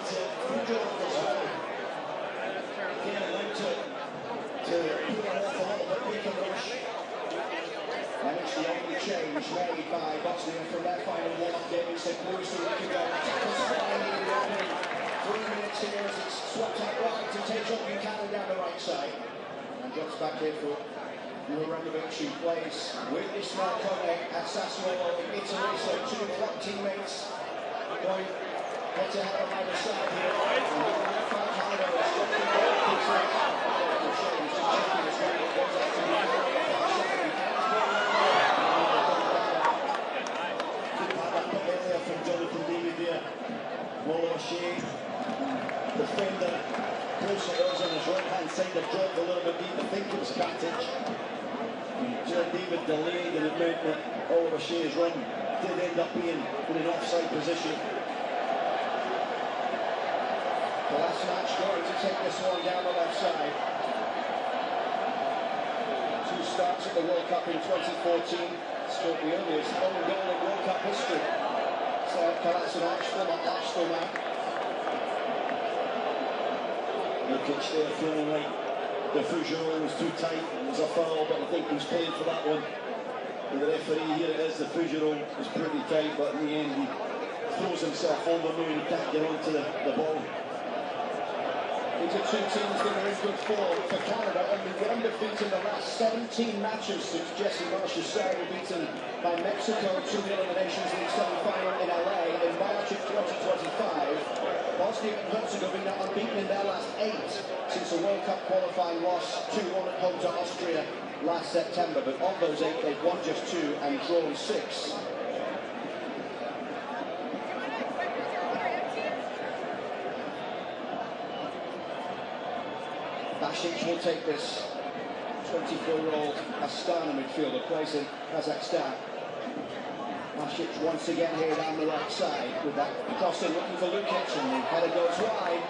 And it's the only change made by Bosnia from their final one-off game in St. Louis a week ago. Tackles flying in the opening. 3 minutes here as it's swept out right to take up Buchanan down the right side. And drops back here for Herzegovina, who plays with Ismail Kone at Sassuolo in Italy. So two club teammates going head-to-head on either side here. And Fajardo is stopping the ball. Keeps it out. He's just checking his right. Goes out to Buchanan. Defender close to us on his right hand side, they've dropped a little bit deep. I think it was Katic. John David delayed, and it meant that Oliver Shea's run did end up being in an offside position. The last match going to take this one down the left side. Two starts at the World Cup in 2014, scored the earliest own goal in World Cup history. So Kolasinac, former Arsenal man. Lukic there feeling like the Fujiro was too tight. It was a foul, but I think he was playing for that one. And the referee, here it is, the Fujiro was pretty tight, but in the end he throws himself over knowing he can't get onto the ball. These are two teams that are in good form. For Canada, only one defeat in the last 17 matches since Jesse Marsh's side were beaten by Mexico 2-0 in the Nations League semi-final in LA in March of 2025. Bosnia and Herzegovina unbeaten in their last 8 since a World Cup qualifying loss 2-1 at home to Austria last September. But of those 8, they've won just 2 and drawn 6. Basic will take this 24-year-old Astana midfielder, plays in Kazakhstan. Basic once again here down the right side with that crossing, looking for Lukic, and the header goes wide.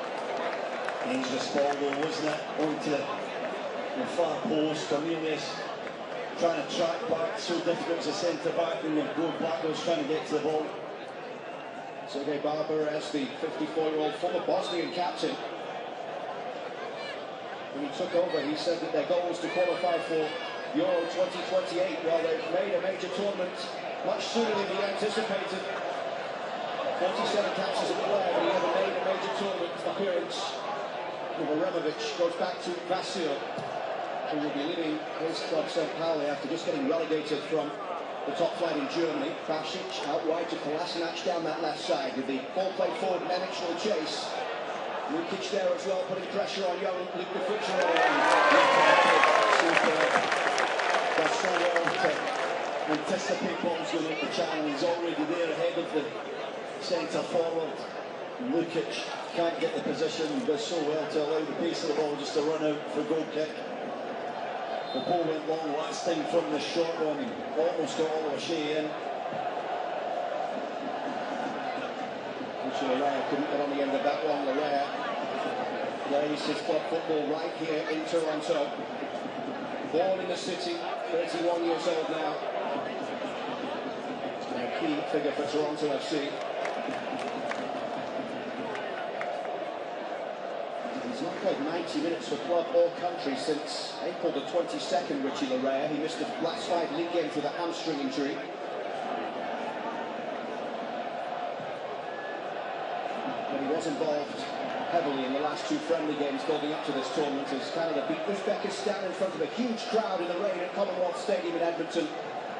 Dangerous ball though, wasn't it? Onto the far post. Cornelius trying to track back, so difficult as a centre-back, and then going backwards trying to get to the ball. Sergei Barbares, the 54-year-old former Bosnian captain, when he took over, he said that their goal was to qualify for Euro 2028. Well, they've made a major tournament much sooner than he anticipated. 47 caps as a player, but he never made a major tournament appearance. Herzegovina goes back to Vasil, who will be leaving his club St. Pauli after just getting relegated from the top flight in Germany. Basic out wide to Kolasinac down that left side with the ball played forward. Nemic will chase. Lukic there as well, putting pressure on young Luke the Fujiro. Does so well to anticipate balls going up the channel. He's already there ahead of the centre forward. Lukic can't get the position, he does so well to allow the pace of the ball just to run out for a goal kick. The ball went long last time from the short one, and almost got Oliver Shea in. Larea couldn't get on the end of that one. Larea plays his club football right here in Toronto. Born in the city, 31 years old now. He's been a key figure for Toronto FC. He's not played 90 minutes for club or country since April the 22nd, Richie Larea. He missed the last 5 league games with a hamstring injury. But he was involved heavily in the last 2 friendly games building up to this tournament as Canada beat Uzbekistan in front of a huge crowd in the rain at Commonwealth Stadium in Edmonton,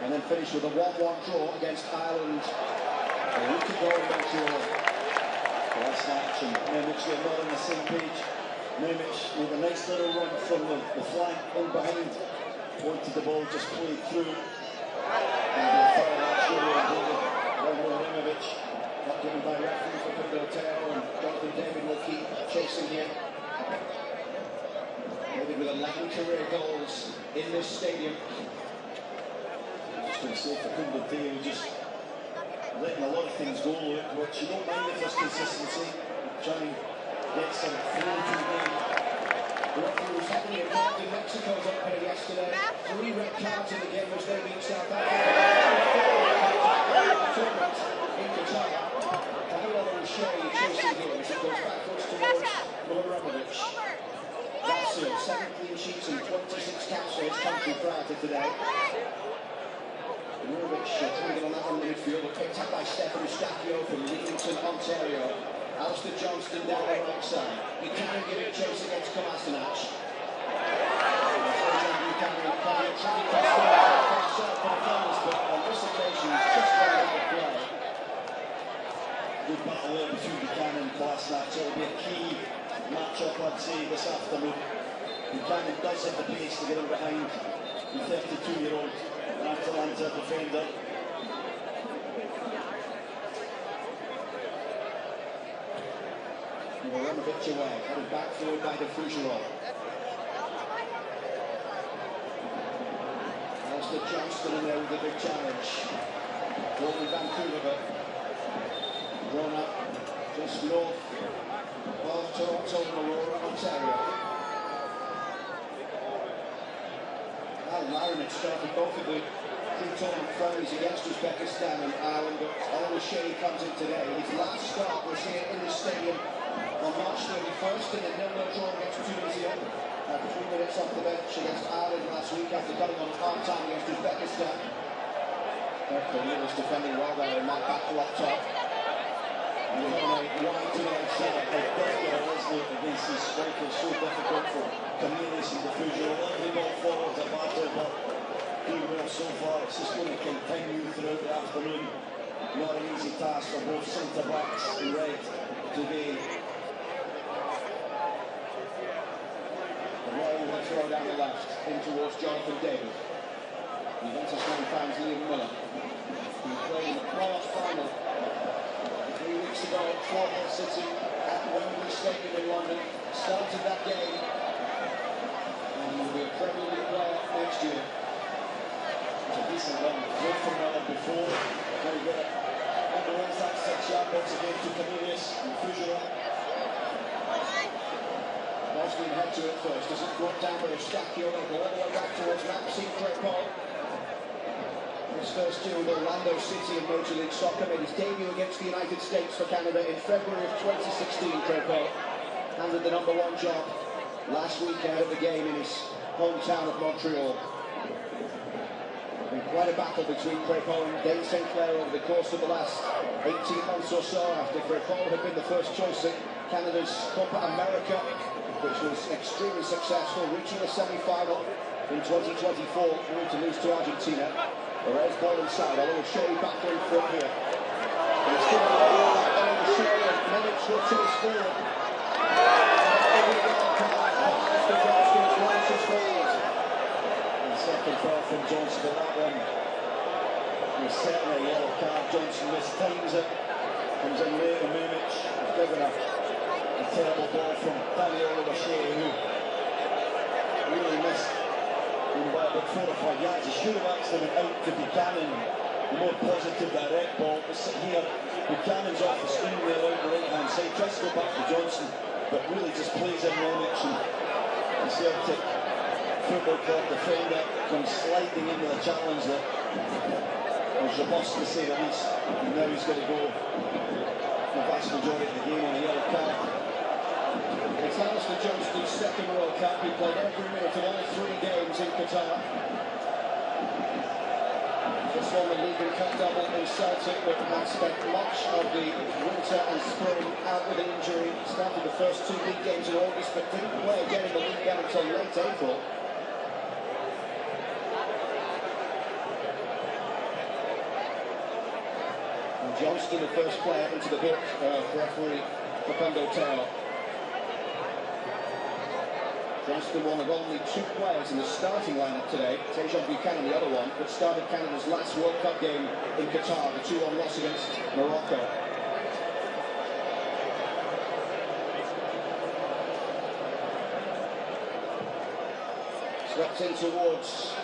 and then finished with a 1-1 draw against Ireland a week ago in Montreal. Last match, and Nemic were not on the same page. Nemic with a nice little run from the flank in behind, wanted the ball just played through, and the foul actually not given by referee for Hotel, and Jonathan David will keep chasing here. David with 11 career goals in this stadium. Just going to say for Hotel, just letting a lot of things go, which you don't mind if there's consistency. Trying to get some flow to the game. The referee was heavily involved in Mexico's opener yesterday. 3 red cards in the game which they beat South Africa. In Qatar. Shea chasing game as he goes backwards towards Miloranovic. Vasil, 7 clean sheets and 26 caps for his country prior to today. Miloranovic trying to get on that one in the midfield, but picked up by Stefan Eustachio from Leamington, Ontario. Alistair Johnston down the right side. Buchanan giving chase against Kolasinac. Buchanan playing a tricky pass shot for the Gunners, but on this occasion he's just run out of play. Good battle there between Buchanan and Kolasinac. It will be a key match-up, I'd say, this afternoon. Buchanan does have the pace to get him behind the 32-year-old Atalanta defender. Miloranovic away, headed back forward by the Fougerolles. Alistair Johnston in there with a big challenge. Born in Vancouver, but grown up just north of Toronto and Aurora, Ontario. Marinic started both of the pre-tournament friendlies against Uzbekistan and Ireland, but Oliver Shea comes in today. His last start was here in the stadium on March 31st in the 0-0 draw against Tunisia. 3 minutes off the bench against Ireland last week after coming on half-time against Uzbekistan. Cornelius was defending well there in that back block top. And we're on a wide to the outside. Against these strikers, so difficult for Cornelius and the Fougerolles. Lovely ball forwards at battle, but doing well so far. It's just going to continue throughout the afternoon. Not an easy task for both centre-backs in red today. Royal will throw down the left, in towards Jonathan David. Juventus man finds Liam Miller. He played in the playoff final 3 weeks ago for Hull City at Wembley Stadium in London. Started that game and will be a Premier League player next year. It's a decent run. One from Miller before. Very good. Underruns that 6-yard box again to Cornelius and Fougerolles. Bosnia head to it first. Doesn't go down with Eustachio. They'll go all the way back towards Maxime Crépeau. His first year with Orlando City in Major League Soccer, made his debut against the United States for Canada in February of 2016. Crépeau handed the #1 job last weekend at the game in his hometown of Montreal. Been quite a battle between Crépeau and Dane St. Clair over the course of the last 18 months or so, after Crépeau had been the first choice at Canada's Copa America, which was extremely successful, reaching the semi-final in 2024, only to lose to Argentina. Perez ball inside, Oliver Shea back in front here. And it's given away all that Oliver Shea, and Milic will chase forward. And second foul from Johnson for that one. And certainly a yellow card. Johnson mistimes it. Comes in late and Milic has given a terrible ball from Oliver Shea, who really missed by about 4 or 5 yards. He should have actually went out to Buchanan, the more positive direct ball. But here, Buchanan's off the screen there out the right hand side, tries to go back to Johnson, but really just plays in Milic, and the Celtic Football Club defender comes sliding into the challenge that was robust, to say the least. And now he's going to go the vast majority of the game on a yellow card. It's Alistair Johnston's second World Cup. He played every minute of all 3 games in Qatar. Just won the League and Cup double in Celtic, but had spent much of the winter and spring out with injury. Started the first 2 league games in August, but didn't play again in the league game until late April. And Johnston, the first player into the book for referee Facundo Teo. Johnston, one of only 2 players in the starting lineup today. Tejan Buchanan, the other one, that started Canada's last World Cup game in Qatar, the 2-1 loss against Morocco. Swept in towards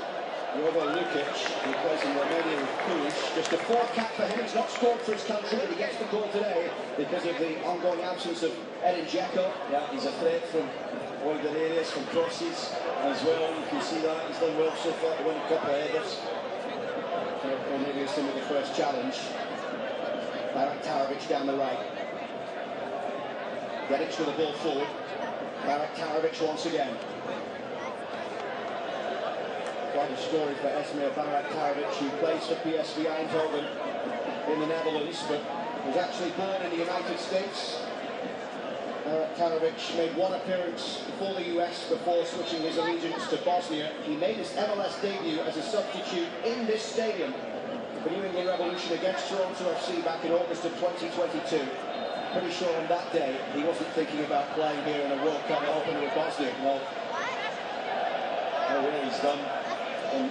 Jovo Lukic, who plays in Romania with Cluj. Just a 4th cap for him. He's not scored for his country, but he gets the goal today because of the ongoing absence of Edin Dzeko. Yeah, he's a threat from wider areas, from crosses as well. You can see that he's done well so far to win a couple of headers. Cornelius in with the first challenge. Barak Tarovic down the right. Dedic with the ball forward. Barak once again. Quite a story for Esmir Barak, who plays for PSV Eindhoven in the Netherlands, but was actually born in the United States. Barak made one appearance for the US before switching his allegiance to Bosnia. He made his MLS debut as a substitute in this stadium for New England Revolution against Toronto FC back in August of 2022. Pretty sure on that day he wasn't thinking about playing here in a World Cup opener with Bosnia. No. Oh, well, he's done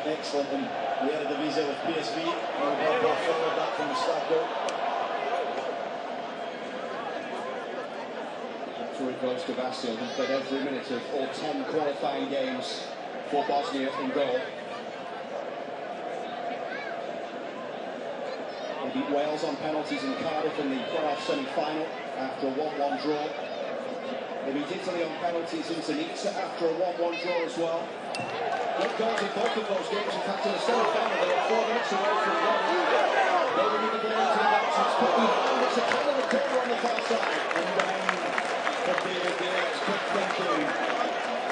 excellent in the Eredivisie with PSV. Ball forward back from the start goal. So it goes to Vasil, who's played every minute of all 10 qualifying games for Bosnia in goal. They beat Wales on penalties in Cardiff in the playoff semi-final after a 1-1 draw. They beat Italy on penalties in Zenica after a 1-1 draw as well. Good goals in both of those games. In fact, in the semi-final, they were 4 minutes away from one. They were even getting into the box. It's put behind. It's a kind of a corner on the far side. And then for David Gale's quick thinking.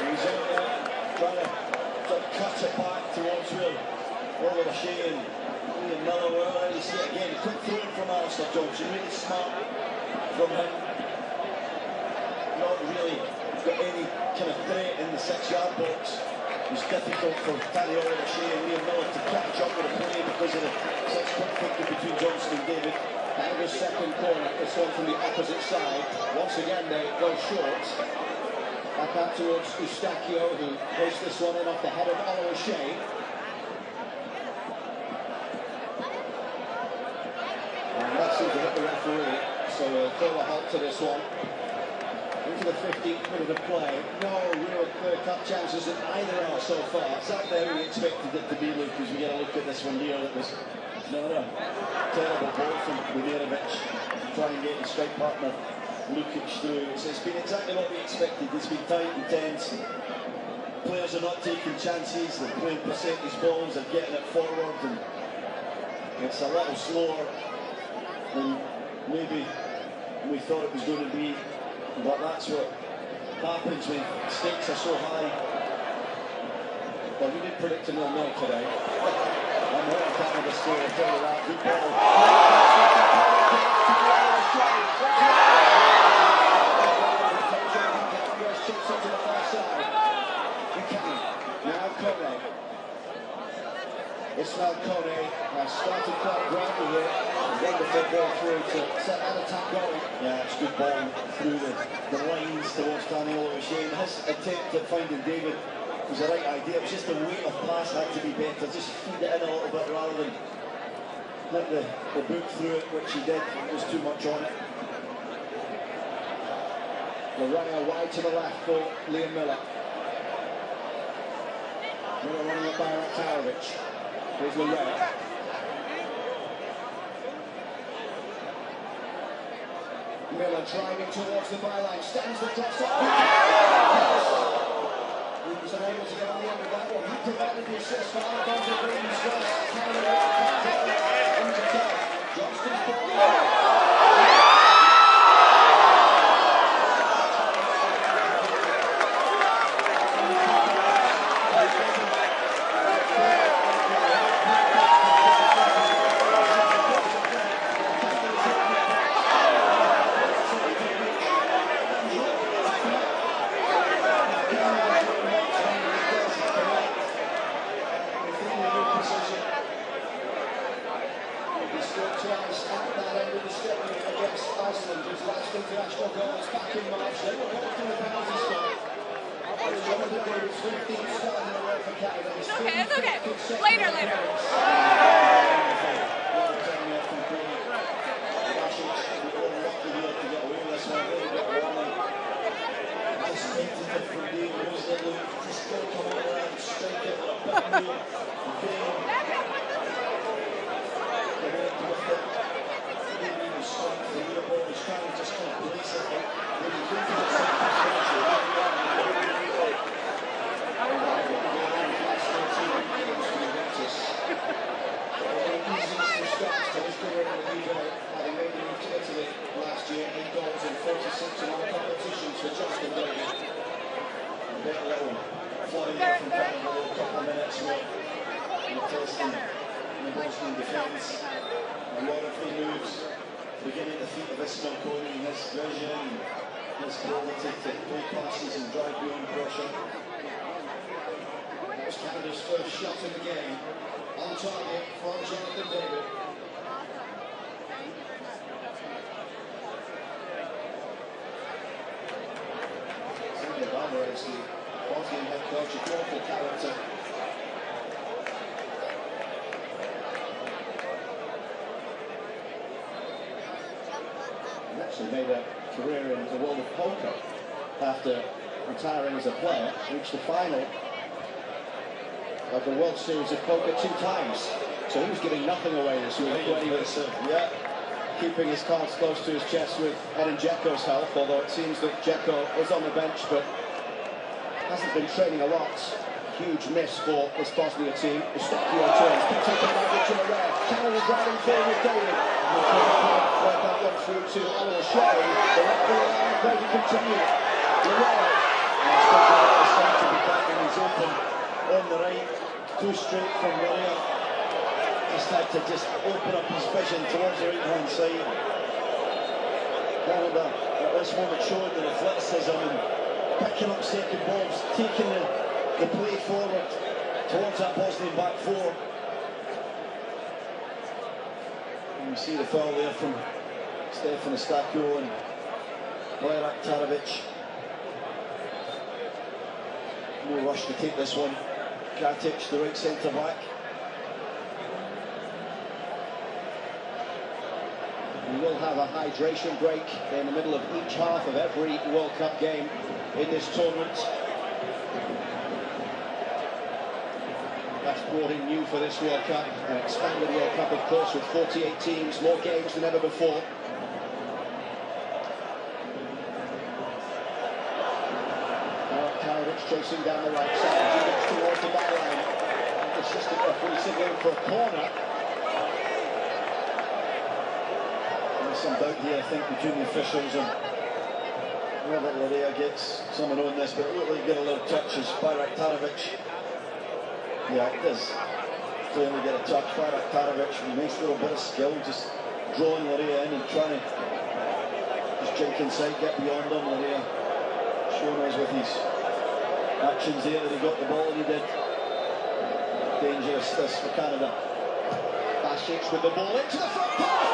He's out there trying to cut it back towards Will O'Shea and Liam Miller. Well, you see it again. Quick throw from Alistair Johnson. Really smart from him. Not really got any kind of threat in the 6-yard box. It was difficult for Daniel O'Shea and Liam Miller to catch up with the play because of the 6-foot thinking between Johnson and David. Gallagher's second corner, this one from the opposite side. Once again, they go short. Back out towards Eustachio, who placed this one in off the head of O'Shea. And that seems to hit the referee, so we'll throw a halt to this one. Into the 15th minute of play. No real clear-cut chances in either end so far. Exactly how we expected it to be, Luke, as we get a look at this one here. That was another terrible ball from Budirovic to try and get his strike partner Lukic through. It's been exactly what we expected. It's been tight and tense. Players are not taking chances. They're playing percentage balls. They're getting it forward, and it's a little slower than maybe we thought it was going to be. But that's what happens when stakes are so high. Well, we did predict a 0-0 today. I'm not kind of a story. I'll tell you that. Good ball. Now Kone. Ismail Kone has started quite brightly here. Wonderful ball through to set that attack going. Yeah, it's good ball through the lines towards Daniel O'Shea. His attempt at finding David was the right idea. It was just the weight of pass had to be better. Just feed it in a little bit rather than let the boot through it, which he did. It was too much on it. Loraya wide to the left for Liam Miller. Miller running up by Barak. Here's Loraya. Miller driving towards the byline, stands the cross up. He was unable to get on the end of that one. He provided the assist for Alfonso Green's first. Into Johnston's ball. International goals back in March. They were going through the penalty spot. It's okay. Later. Having made the move to Italy last year, 8 goals in 46 in all competitions. bit a little flying there from Canada, a couple of minutes where they're testing the Bosnian defence. A lot of the moves beginning to feet of Ismail Kone and his vision, his ability to play passes and drive beyond pressure. That was Canada's first shot in the game. On target from Jonathan David. Is the Bosnian head coach, a thoughtful character. He actually made a career in the world of poker after retiring as a player. Reached the final of the World Series of Poker 2 times. So he was giving nothing away this week when he was keeping his cards close to his chest with Edin Dzeko's help, although it seems that Dzeko is on the bench but hasn't been training a lot. Huge miss for this Bosnia team. Eustachio turns, picks up by Richard Herrera. Canada driving forward with David. Work that one through to Oliver Shea. The referee play to continue. Herrera. It's going to be back and he's open on the right. Too straight from Herrera. Just had to open up his vision towards the right-hand side. Canada at this moment showing their athleticism and picking up second balls, taking the play forward towards that Bosnian back four. And you see the foul there from Stefan Eustachio and Vancouver Tarovic. No rush to take this one. Katic, the right centre back. We will have a hydration break in the middle of each half of every World Cup game in this tournament. That's brought in new for this World Cup, an expanded World Cup of course with 48 teams, more games than ever before. Tarovic chasing down the right side, he gets towards the byline. Assistant referee signaling for a corner. There's some doubt here, I think, between the officials and whether Larea gets someone on this, but it looked like he got a little touch as Vancouver Tarovic. Yeah, it does clearly get a touch. Vancouver Tarovic, a nice little bit of skill, just drawing Larea in and trying to just jink inside, get beyond him. Larea showing us with his actions there that he got the ball and he did. Dangerous this for Canada. Basic with the ball into the front post.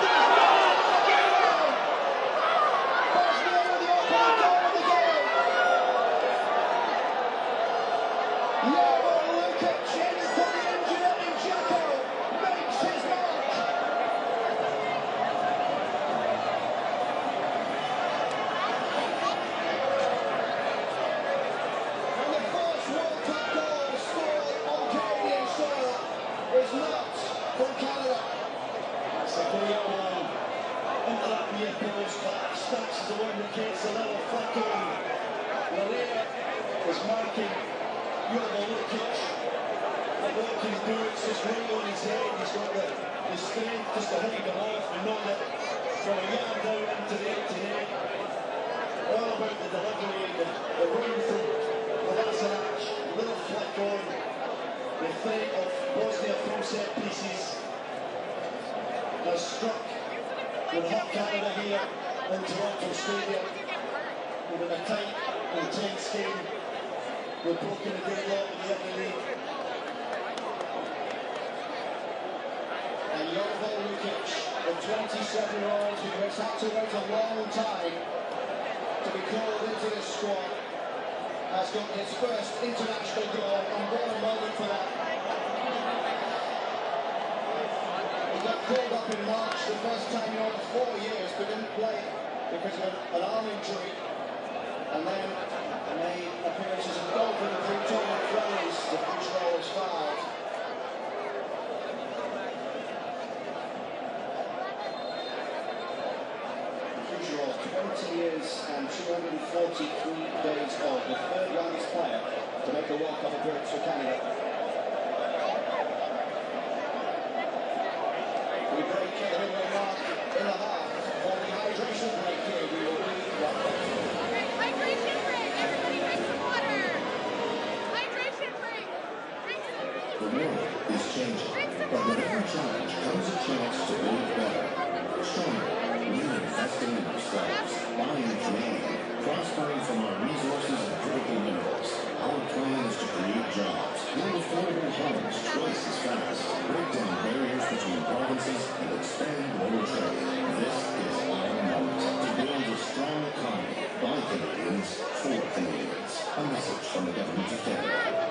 Canadians, for Canadians. A message from the government of Canada.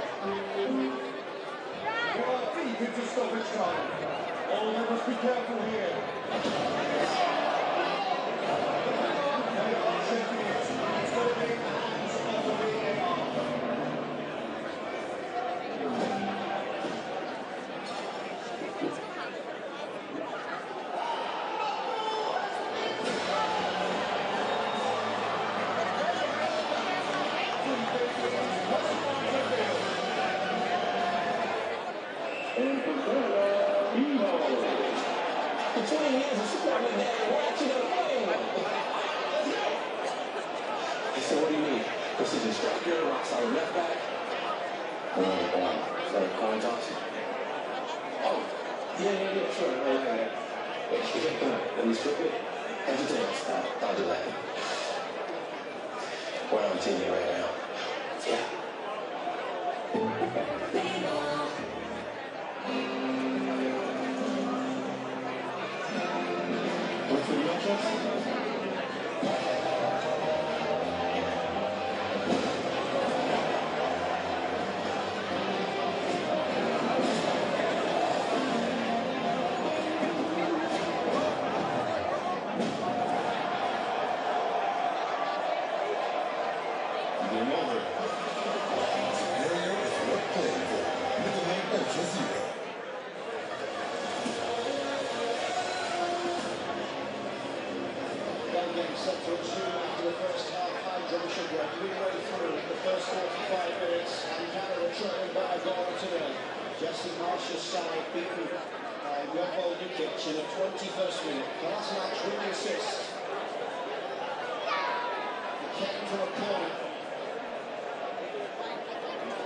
You are deep into stoppage time. All of you must be careful here. They are checking it. It's going to be in the hands of the VAR. For 20 years, it's probably there watching a game. So what do you mean? Precision striker, rock solid left back? Sorry, coin toss? Oh, yeah, sure. Let me strip it. Entertainment style. I'll do that. We're on TV right now. Yeah. What's the matchup? Set to resume after the first half hydration break. Midway through the first 45 minutes, and Canada trailing by a goal to nil. Jesse Marsh's side beaten by Jovo Lukic in the 21st minute. Last match winning assist. He came from a corner.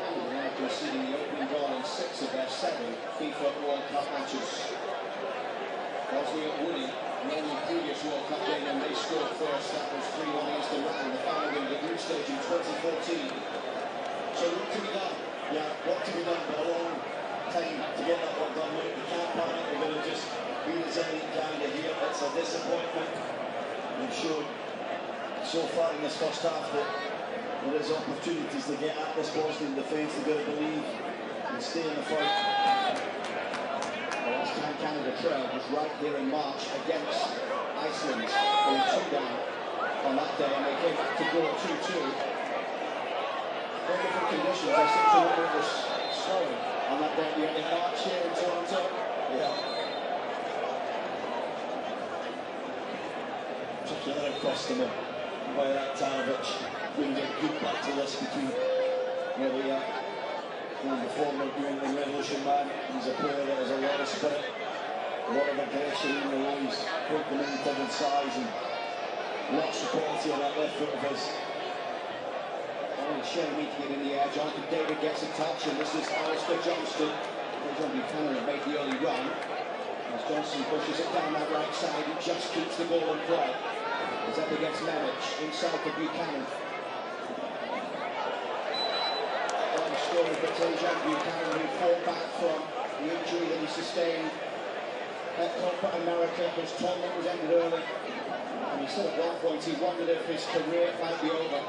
And now conceding the opening goal in 6 of their 7 FIFA World Cup matches. Bosnia winning. The only previous World Cup game when they scored first, that was 3-1 against Iran, the final game of the group stage in 2014. So what to be done? Yeah, what to be done, but a long time to get that work done. Look, we can't panic, we're going to just be the Zenit kind of here. It's a disappointment. We've shown so far in this first half that there is opportunities to get at this Bosnian defence. They've got to believe and stay in the fight. The last time Canada trailed was right here in March against Iceland, going 2 down on that day, and they came back to go 2-2. Very different conditions. I seem to remember it was snowing on that day in March here in Toronto. Yeah. Took another customer by that time, which brings a good battle-list between the former New England Revolution man. He's a player that has a lot of spirit, a lot of aggression in the way he's put them in in size, and lots of quality on that left foot of his. Shea meeting it in the air. Jonathan David gets a touch, and this is Alistair Johnston. John Buchanan made the early run. As Johnson pushes it down that right side, he just keeps the ball in play. It's up against Memic, inside to Buchanan. Story for John Buchanan, who fought back from the injury that he sustained at Copa America. His tournament was ended early, and he said at one point he wondered if his career might be over.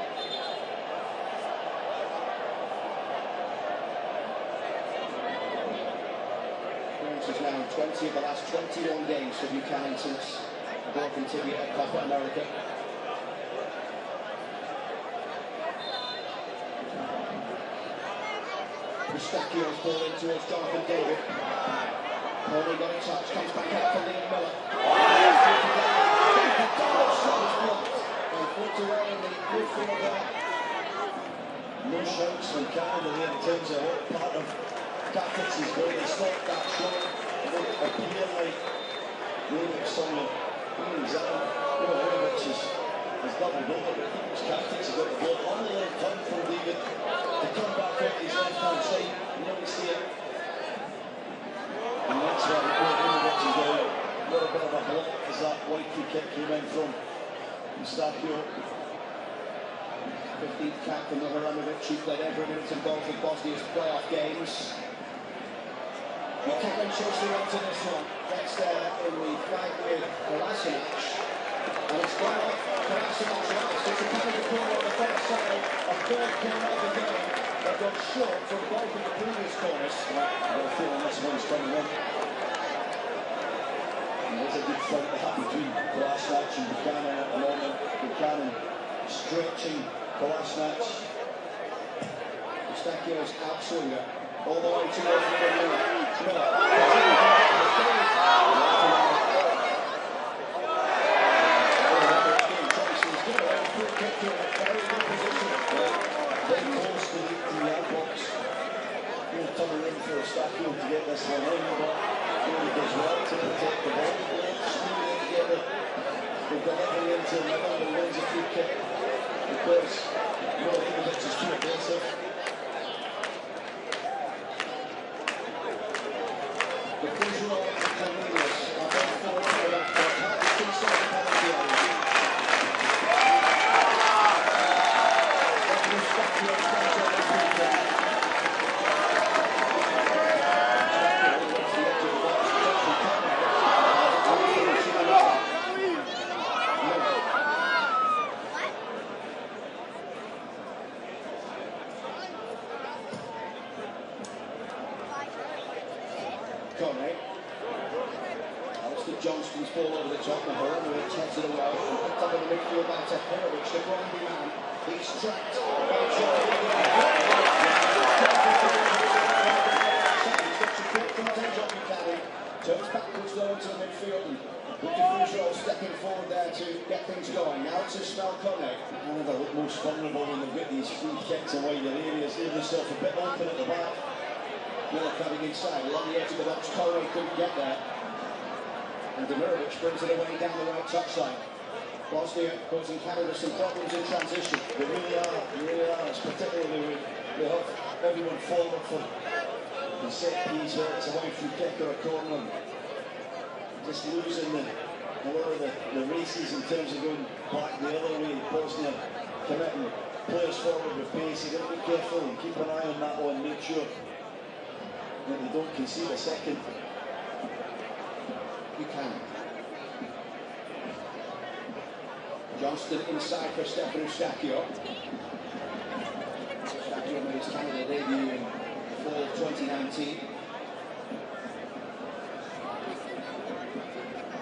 This is now 20 of the last 21 games for Buchanan since the broken tibia at Copa America. Stacchio's ball in towards Jonathan David. Only got a touch, comes back out for Liam Miller. And put away in the midfield there. No shouts from Canada there in terms of what part of tactics is going to stop that shot. It would appear like Williams on being Zan. Williams has doubled over, but I think his tactics have got the ball on the left hand from David to come back out his left hand side. You never see it. And that's why Williams is going a little bit of a block as that wide free kick came in from Stacchio. 15th cap from Mihajlovic, who played every minute involved with Bosnia's playoff games. Buchanan chasing on to this one. Gets there in the fight with Kolasinac. And it's gone off Kolasinac. It's a kind of corner. short from both of the previous corners. I've got a feeling this one's coming in. There's a good fight to have between Kolasinac and Buchanan at the moment. Buchanan stretching Kolasinac. Eustachio's outswinger all the way towards the middle. Very close to the outbox. He'll turn in for Eustachio to get this one in, but he does well to protect the ball. They're delivering into the middle and wins a free kick because Milojevic is too aggressive. The visual and Cornelius are both forward to the left, but Hardy inside the penalty area. Eustachio stands on the free kick. Johnston's ball over the top of her, and it takes it away. Picked up in the midfield by Teperovic, the grinding man. He's trapped. Turns backwards though into the midfield, and with Diffusio stepping forward there to get things going. Now it's a Smelkone. One of the most vulnerable when they've got these free kicks in wider areas. Leave themselves a bit open at the back. Miller coming inside, along the edge of the box. Kone couldn't get there. And Demirovic brings it away down the right touchline. Bosnia causing Canada some problems in transition. They really are. It's particularly when they have everyone forward for the set piece, whether it's a wide free kick or a corner. Just losing a lot of the races in terms of going back the other way. Bosnia committing players forward with pace. You've got to be careful and keep an eye on that one. Make sure that they don't concede a second. Buchanan. Johnston inside for Stefan Eustachio. Eustachio made his Canada debut in fall 2019.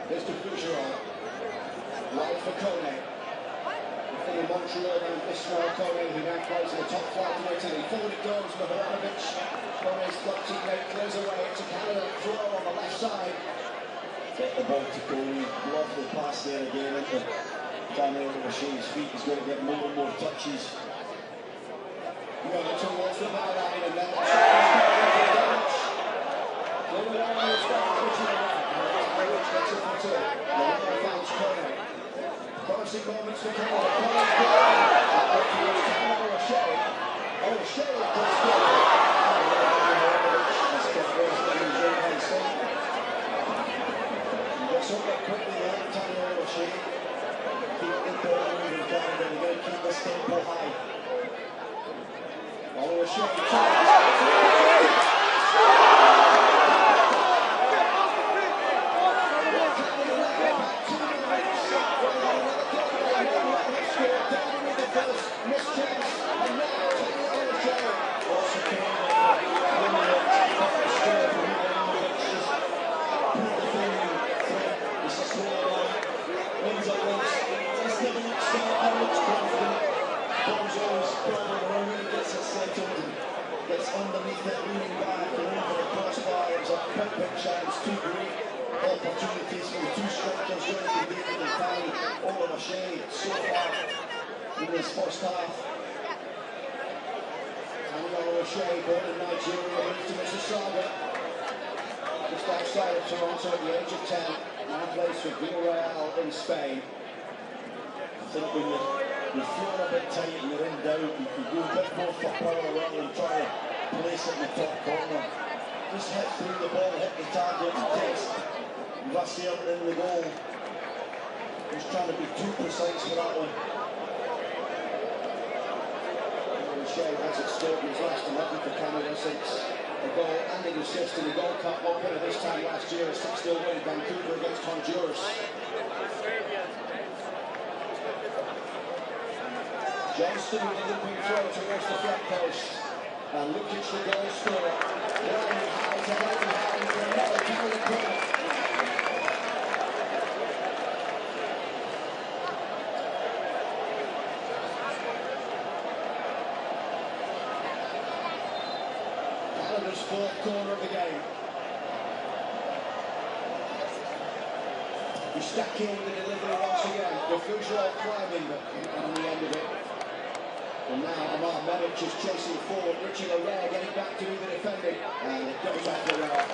Here's to Fougeron. Wide for Kone. In Montreal and Ismail Kone, who now plays in the top flight of Italy. Forward it goes, Mihajlovic. Kone's club teammate clears away. It's a Canada throw on the left side. Get the ball to Kone. Lovely pass there again into Daniel O'Shea's feet. He's going to get more and more touches. Going towards the byline, and then Damage. Going on the start, which gets it for two. The finds Kone. Promising moments for Canada. O'Shea does score. So quickly there, Daniel O'Shea. Keep the ball moving, Canada. They're going to keep the tempo high. O'Shea gets underneath it, leaning back and over the crossbar. It was a perfect chance, two great opportunities for the two strikers, Jonathan David and Kai O'Shea so far in this first half. Daniel O'Shea, born in Nigeria, moved to Mississauga, just outside of Toronto at the age of 10. Now plays for Villarreal in Spain. I think when you're feeling a bit tight and you're in doubt, you can go a bit more for power rather than try to place it in the top corner. Just hit through the ball, hit the target, and takes Vassier in the goal. He's trying to be too precise for that one. O'Shea has it scored in his last 11 for Canada since a goal and an assist in the Gold Cup opener this time last year, a 6-0 win in Vancouver against Honduras. Johnston with a looping throw towards the flat post. And Lukic, the goal scorer, climbing high to help behind for another Canada corner. Canada's fourth corner of the game. Eustachio with the delivery once again. The Fougereau climbing, but on the end of it. And now Amar Medic is chasing forward. Richie Larrea getting back to do the defending. And it goes back to Larrea.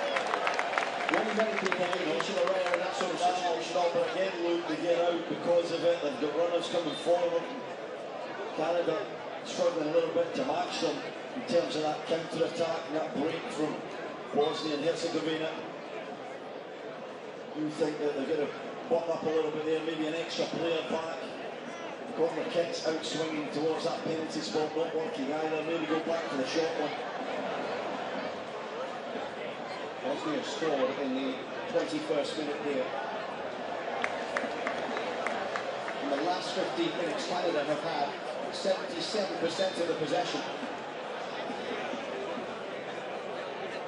One many people leave Richie Larrea in that sort of situation. But again, Luke, they get out because of it. They've got runners coming forward. Canada struggling a little bit to match them in terms of that counter-attack and that break from Bosnia and Herzegovina. You think that they're going to buck up a little bit there, maybe an extra player back. Corner kicks out swinging towards that penalty spot, not working either. Maybe go back to the short one. Bosnia scored in the 21st minute here. In the last 15 minutes, Canada have had 77% of the possession.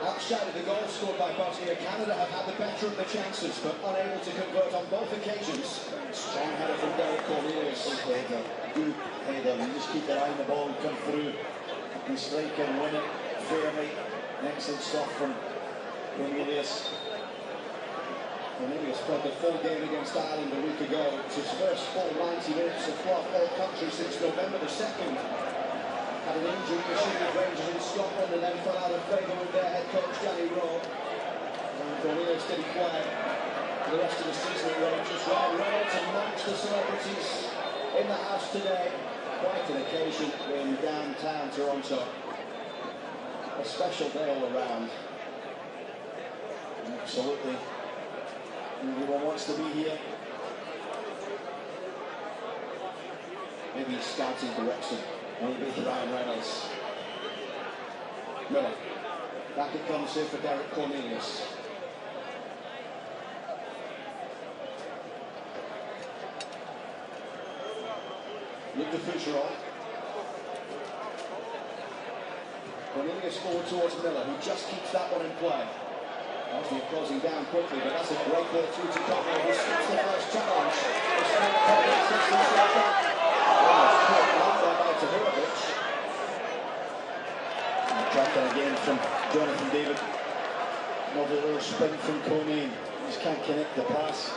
Outside of the goal scored by Bosnia, Canada have had the better of the chances, but unable to convert on both occasions. Strong header from Derek Cornelius. Good header. You just keep your eye on the ball and come through and strike and win it fairly. Excellent stuff from Cornelius. Cornelius played the full game against Ireland a week ago. It's his first full 90 minutes across all countries since November the 2nd. Had an injury issue with Rangers in Scotland and then fell out of favour with their head coach Danny Rowe. And Cornelius didn't play for the rest of the season at Rangers. Ryan Reynolds amongst the celebrities in the house today. Quite an occasion in downtown Toronto. A special day all around. Absolutely. Everyone wants to be here. Maybe he's scouting direction. Maybe Ryan Reynolds. Miller. Back it comes here for Derek Cornelius. Look to Fougereau. Cornelius forward towards Miller, who just keeps that one in play. Bosnia closing down quickly, but that's a great ball through to Cotton, who skips the first challenge. Dropped again from Jonathan David. Another little spin from Coney. Just can't connect the pass.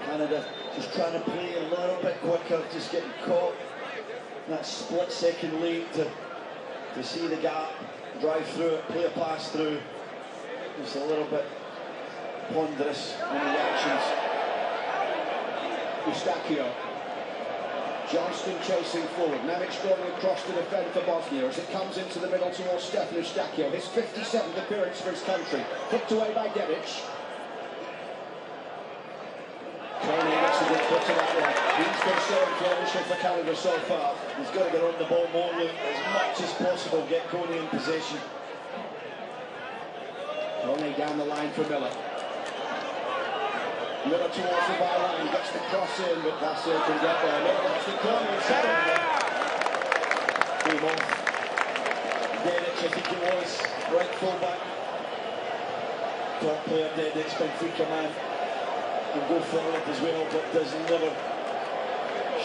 Canada just trying to play a little bit quicker, just getting caught in that split second late to see the gap, drive through it, play a pass through. Just a little bit ponderous in the actions. Eustachio. Johnston chasing forward. Namic going across to defend for Bosnia as it comes into the middle towards Stefan Eustachio. His 57th appearance for his country. Hooked away by Dedic. Coney gets a good foot to that one. He's been so influential for Canada so far. He's got to get on the ball more, Luke, as much as possible, get Coney in possession. Coney down the line for Miller. Miller towards the byline, gets the cross in, but Vassell can get there. Miller gets the corner and Came off. Dedic, I think it was, right full-back. Top player, Dedic, Benfica man. Can go forward as well, but does never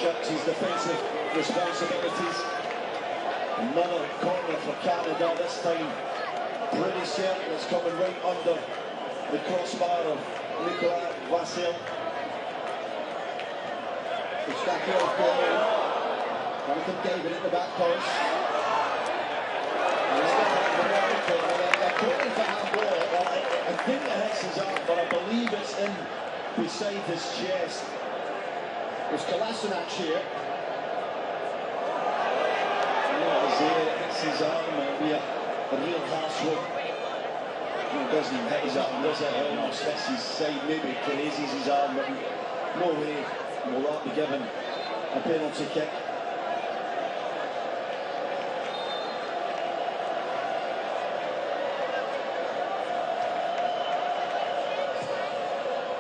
shuts his defensive responsibilities. Another corner for Canada, this time pretty certain it's coming right under the crossbar of Nicolas Vassell. Eustachio's ball in. Jonathan David at the back post. They're calling for handball. I think it hits his arm, but I believe it's in beside his chest. There's Kolasinac here. It was there, it hits his arm, it'll be a real harsh one. It doesn't hit his arm, does it? It almost hits his side, maybe grazes his arm, but no way will that be given a penalty kick.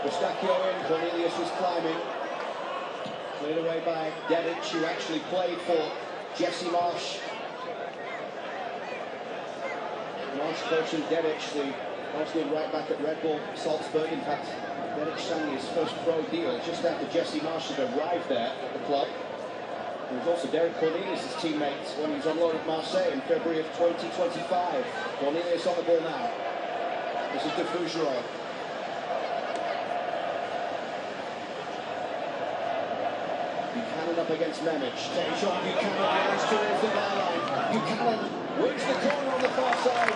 Eustachio in, Cornelius was climbing. Cleared away by Dedic, who actually played for Jesse Marsh Marsh coaching Dedic, the Bosnian right back at Red Bull Salzburg. In fact, Dedic signed his first pro deal just after Jesse Marsh had arrived there at the club. He was also Derek Cornelius' teammate when he was on loan at Marseille in February of 2025. Cornelius on the ball now. This is Fougereau. Buchanan up against Memic. Takes on Buchanan, runs towards the byline. Buchanan wins the corner on the far side.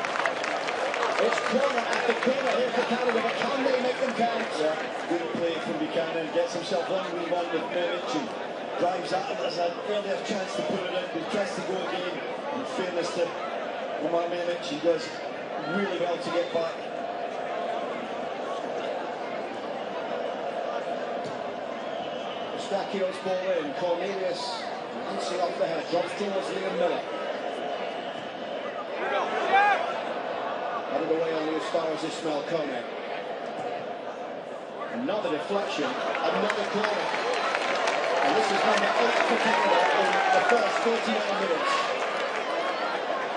It's corner after corner here for Canada, but can they make them count? Yeah, good play from Buchanan. Gets himself 1v1 with Memic and drives at him. There's an earlier chance to put it in, but he tries to go again. In fairness to Omar Memic, he does really well to get back. Stachio's ball in. Cornelius lancing off the head, drops towards Liam Miller. Headed away only as far as Ismail Kone. Another deflection, another corner. And this is number 8 for Canada in the first 39 minutes.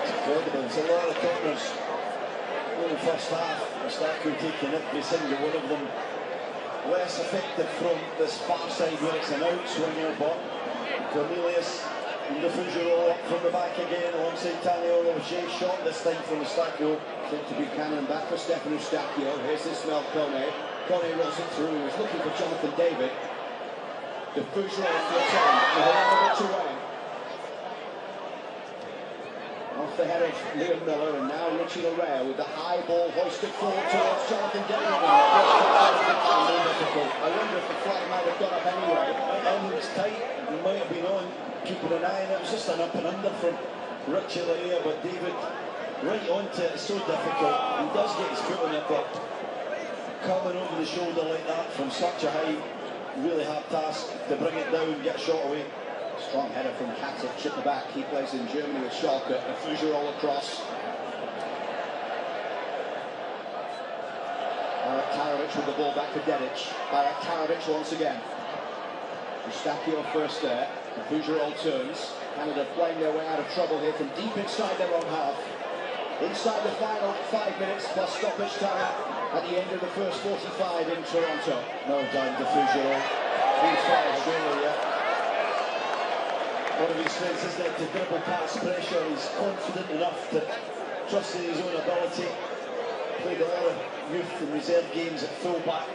Incredible, there's a lot of corners in the first half. Stachio taking every single one of them. Less effective from this far side where it's an outswinger, but Cornelius and Fougereau up from the back again alongside Taniolo. Shea shot this time from Stachio. Sent to Buchanan, back for Stefano Stachio. Here's Ismail Kone. Kone rolls it through. He was looking for Jonathan David. The Fougereau for 10. Milanovic away. Off the head of Liam Miller, and now Richie Larea with the high ball hoisted forward towards Jonathan David. I wonder if the flag might have got up anyway. It was tight, he might have been on, keeping an eye on it. It was just an up and under from Richie Larea, but David right onto it is so difficult. He does get his foot on it, but coming over the shoulder like that from such a height, really hard task to bring it down and get a shot away. Strong header from Katic at the back. He plays in Germany with Schalke. A Fougereau across. Barak Tarovic with the ball back to Dedic. Barak Tarovic once again. Stachio first there. The Fougereau turns. Canada playing their way out of trouble here from deep inside their own half. Inside the final 5 minutes plus stoppage time at the end of the first 45 in Toronto. No time to Fougereau. He's fast, really, yeah. One of his strengths is that to dribble past pressure. He's confident enough to trust in his own ability. Played a lot of youth and reserve games at full-back,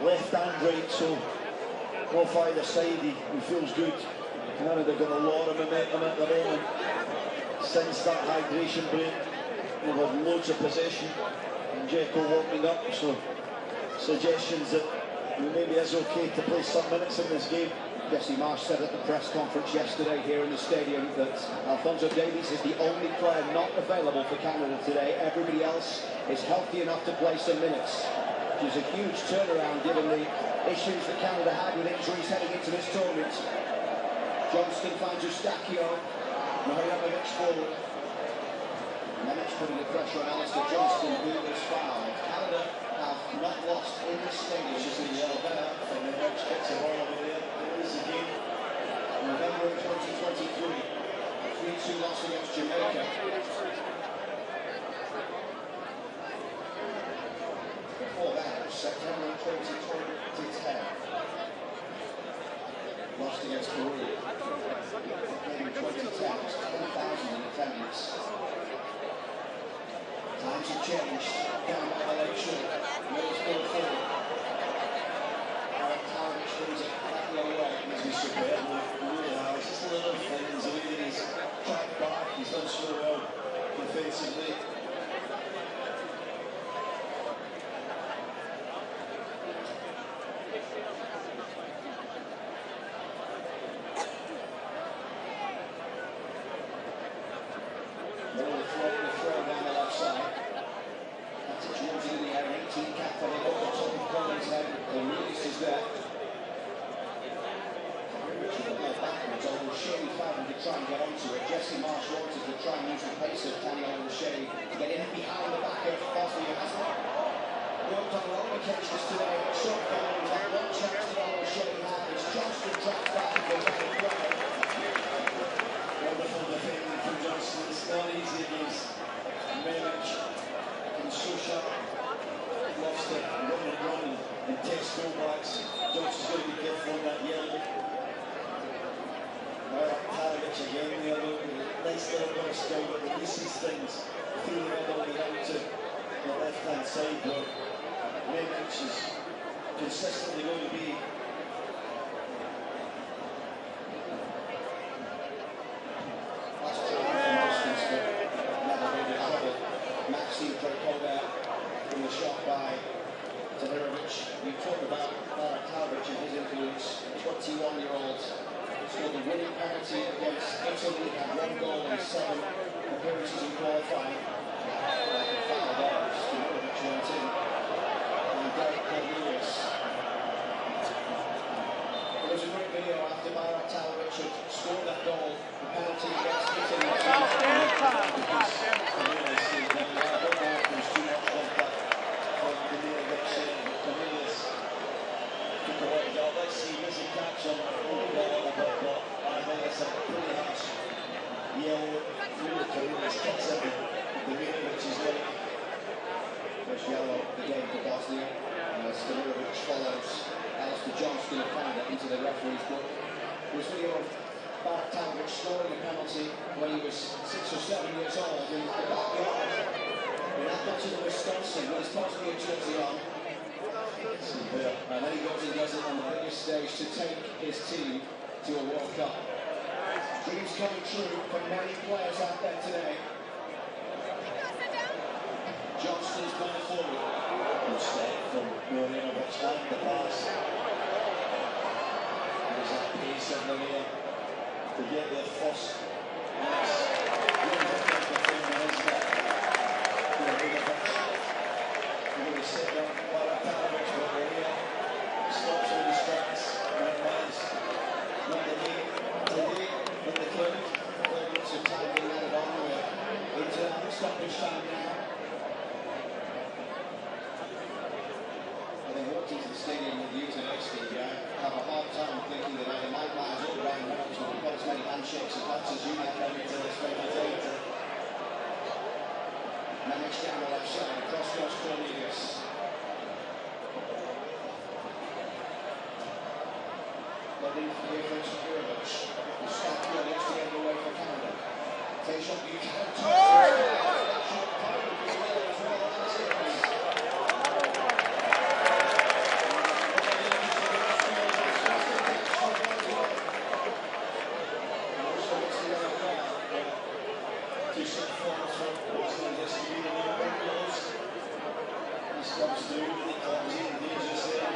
left and right, so off either side he feels good. Canada got a lot of momentum at the moment. Since that hydration break, we've had loads of possession. And Dzeko warming up, so suggestions that maybe it's okay to play some minutes in this game. Jesse Marsh said at the press conference yesterday here in the stadium that Alphonso Davies is the only player not available for Canada today. Everybody else is healthy enough to play some minutes, which is a huge turnaround given the issues that Canada had with injuries heading into this tournament. Johnston finds Eustachio. Mihajlovic forward. Memic putting the pressure on Alistair Johnston, who was fouled. Canada have not lost in this stadium. Just in the yellow better, and the next gets the ball over there. This is the game. November 2023, 3-2 loss against Jamaica. Before that, September 2010, lost against Peru. In 2010, it was 10,000 in attendance. Times have changed. Down by the lake shore. Miller's ball forward. Barak Tarovic brings it back the other way. He's superb, really now. It's just a little things, the way that he's tracked back, he's done so well defensively. Miller throw down the left side. Katic towards in the air, 18 cap for him over the top of Collins' head. Cornelius is there. Richard the ball backwards, although Shea found to try and get onto it. Jesse Marsh wanted to try and use the pace of Taniolo Shea to get in behind the back of Bosnia. Hasn't worked on a lot of occasions today. Shot following that one chance that Shea had as Johnston dropped back and goes out of play. Wonderful defending from Johnston. It's not easy against Memic nice little bit of skill that releases things, feeling it all the way out to the left-hand side where Nemec is consistently going to be from the shot by Tahirovic. We talked about Vancouver and his influence. 21-year-old scored the winning penalty against Italy, had 1 goal in 7 appearances in qualifying. Like a foul there, Tahirovic went in. And Derek Cornelius. There was a great video after Tahirovic had scored that goal, the penalty against Italy. Let's see, there's a catch on the ball a little bit, but I think it's a pretty harsh yellow through the Cornelius kicks it the way which is like first yellow again for Bosnia. Stanirovic follows Alistair Johnston and found it into the referee's book. There was video of Vancouver scoring a penalty when he was 6 or 7 years old in the backyard in Appleton, Wisconsin, with his Bosnia jersey on. And then he goes and does it on the biggest stage to take his team to a World Cup. Dreams coming true for many players out there today. Johnston's going forward. Good step from Milanovic and the pass. There's that pace of Milano to get there first. Nice. Really difficult to find the heads back. We're going to sit down for Vancouver, but Milano stops all the strikes and it lands. Not the knee today in the cloud. Lots of time being added on with into stoppage time now. They walked into the stadium with the university, have a hard time thinking that either Mike Myers or Ryan Reynolds will have got as many handshakes and hugs as you have coming to this spectator. Nemec down the left side, across goes Cornelius. Looking here for Tahirovic. The stop Cornelius to get away for Canada. Takes up Buchanan. Comes through, he comes in, dangerous there.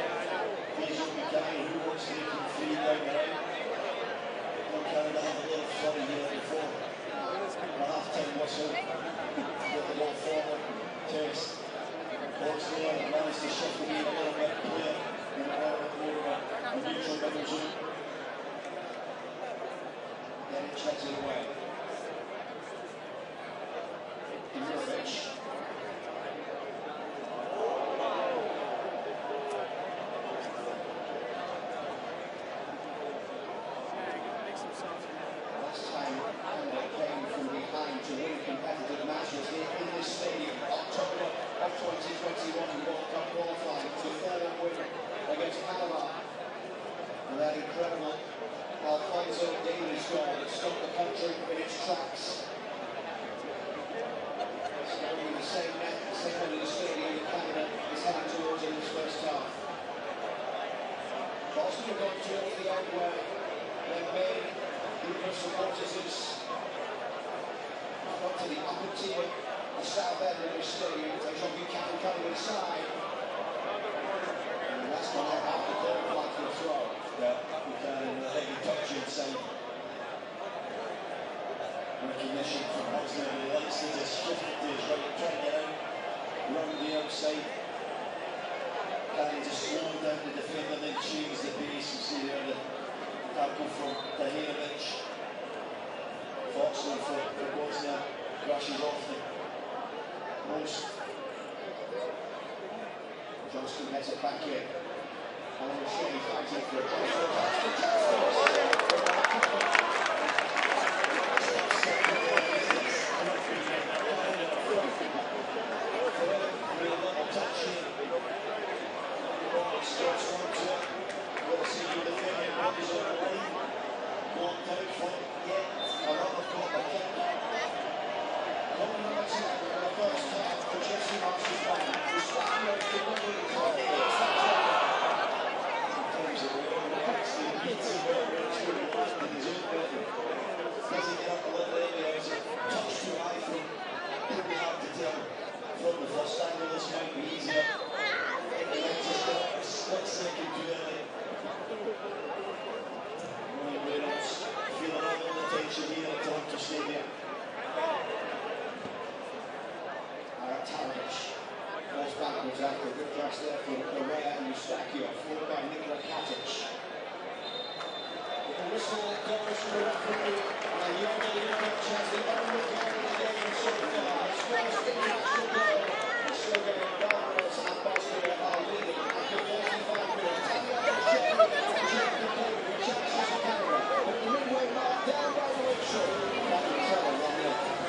He's up Buchanan, who wants to make him free down the right. Canada have a little flurry here before the half-time whistle. Get the ball forward, test. Bosnia managed to shift the game a little bit clear and a little bit more of a neutral middle zone. Then it checks it away. Tahirovic. To win competitive matches here in this stadium, October of 2021, World Cup qualifying to the 4-1 win against Panama. And that incredible Alfonso Davies goal that stopped the country in its tracks. It's going to be the same net, the same end of the stadium that Canada is heading towards in this first half. Bosnia going towards the end where their main group of supporters is up to the upper tier, the south end of the stadium. Takes on Buchanan coming inside. And that's going to have the goal flag for the throw. Yeah, Buchanan with a heavy touch inside. Recognition from Bosnia, he likes to just shift to his right, try and get out, round the outside. Cannon just slow down the defender, then change the pace. You see there the tackle from Tahirovic. Fortunately for Bosnia, rushes off the post. Johnston heads it back in. Alan O'Shea fighting for a Scott's one to it. We'll see you defending what is on the line. Blocked out from yet another corner kick. goals after a good pass there from Correa and Eustachio, followed by Nikola Katic. The whistle goes to the referee, and Jorge Lukic has the only goal of the game so far. His first international goal. Sergei Barbaros and Bosnia are leading after 45 minutes. Tanya Shea attempting to play with chances for Canada, but the midway mark down by the whistle. Back in trouble, 1-0.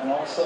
And also,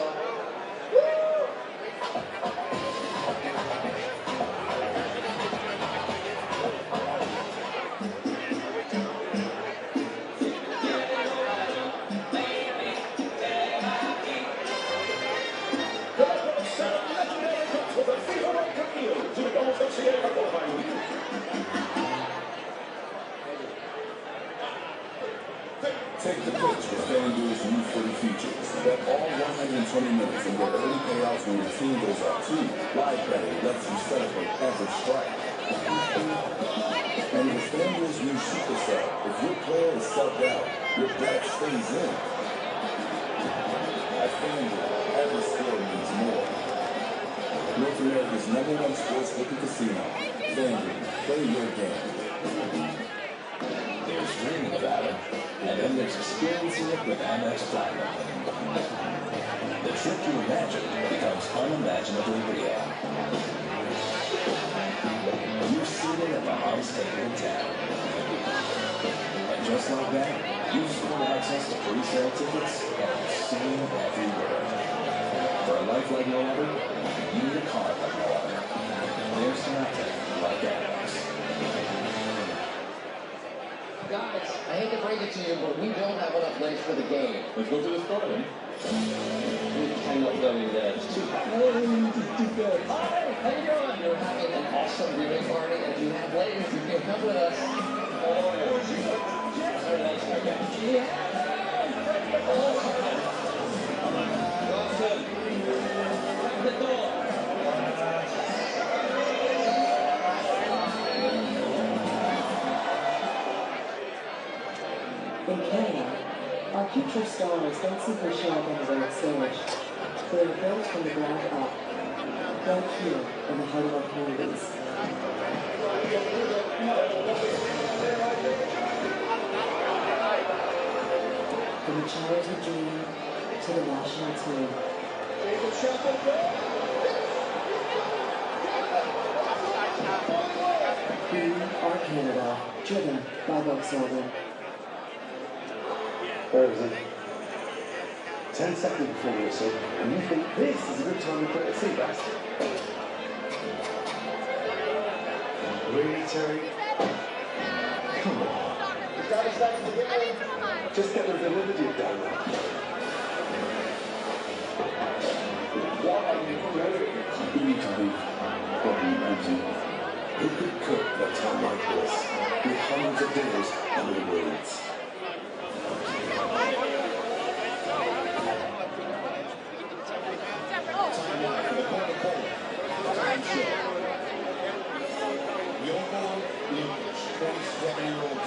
take the pitch with FanDuel's new footy features. Bet all 120 minutes and get early payouts when your team goes up 2. Live betting lets you celebrate every strike. And with FanDuel's new Super Sub, if your player is subbed out, your bet stays in. At FanDuel, every score means more. North America's #1 sports bookie casino. FanDuel, play your game. There's dreaming about it, and then there's experiencing it with Amex Platinum. The trip you imagined becomes unimaginably real. You're seated at the highest table in town. And just like that, you've scored access to pre-sale tickets and seen every word. For a life like no other, you need a card like no other. There's nothing like Amex. Guys, I hate to break it to you, but we don't have enough legs for the game. let's go to the store then. I'm not going there. It's too bad. Hi, how you doing? We're having an awesome viewing party, and if you have legs, you can come with us. Oh, yeah. Very nice, okay. Yeah! Watson, open the door. In Canada, our future stars don't simply show up on the world stage. They are built from the ground up, right here in the heart of our communities. From the childhood dream to the national team. We are Canada, driven by Volkswagen. Where is it? 10 seconds before the whistle, and you think this is a good time to put a seat back. Really, Terry? Come on. Just get rid of the liberty down there. What are you doing? You need to leave. Gordon Ramsay. Who could cook at a time like this with hundreds of dinners under the roads?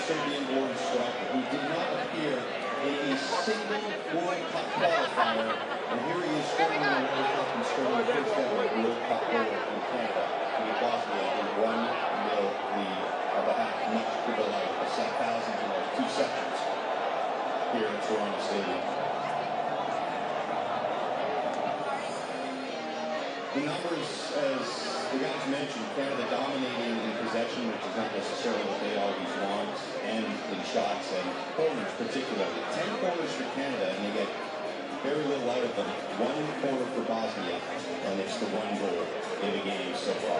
Serbian-born striker who did not appear in a single World Cup qualifier, and here he is scoring in the World Cup and scoring the first ever World Cup goal in Canada to the Bosnia in 1-0 lead of a half, much to the light of 7,000 in 2 seconds here at Toronto Stadium. The numbers, as the guys mentioned, Canada dominating in possession, which is not necessarily what they always want, and in shots and corners particularly. 10 corners for Canada, and they get very little out of them. 1 corner for Bosnia, and it's the 1 goal in the game so far.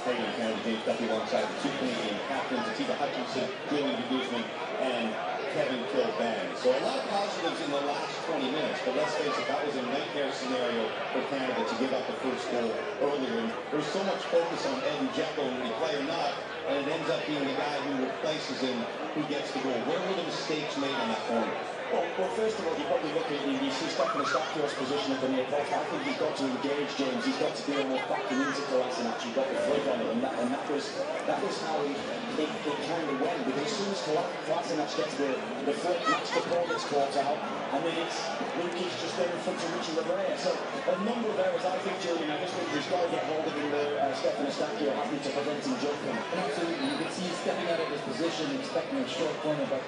Playing Canada, James Duffy alongside the 2 Canadian captains, Atiba Hutchinson, Julian de Guzman, and Kevin Kilbane. So a lot of positives in the last 20 minutes, but let's face it, that was a nightmare scenario for Canada to give up the first goal earlier. And there's so much focus on Edin Dzeko, when he play or not, and it ends up being the guy who replaces him who gets the goal. Where were the mistakes made on that corner? Well, first of all, you probably look at you see Stefano Stacchio's position at the near post. I think he's got to engage James. He's got to be almost backing into Kolasinac. You've got the flip on it, and that was how it kind of went. Because as soon as Kolasinac gets the flip, match the ball gets caught out, and then it's Lukic just there in front of Richie Rivera. So a number of errors, I think, Julian. I just think he's got to get hold of him there. Stefano Stacchio having to prevent him jumping. Absolutely, you can see he's stepping out of his position, expecting a short corner, but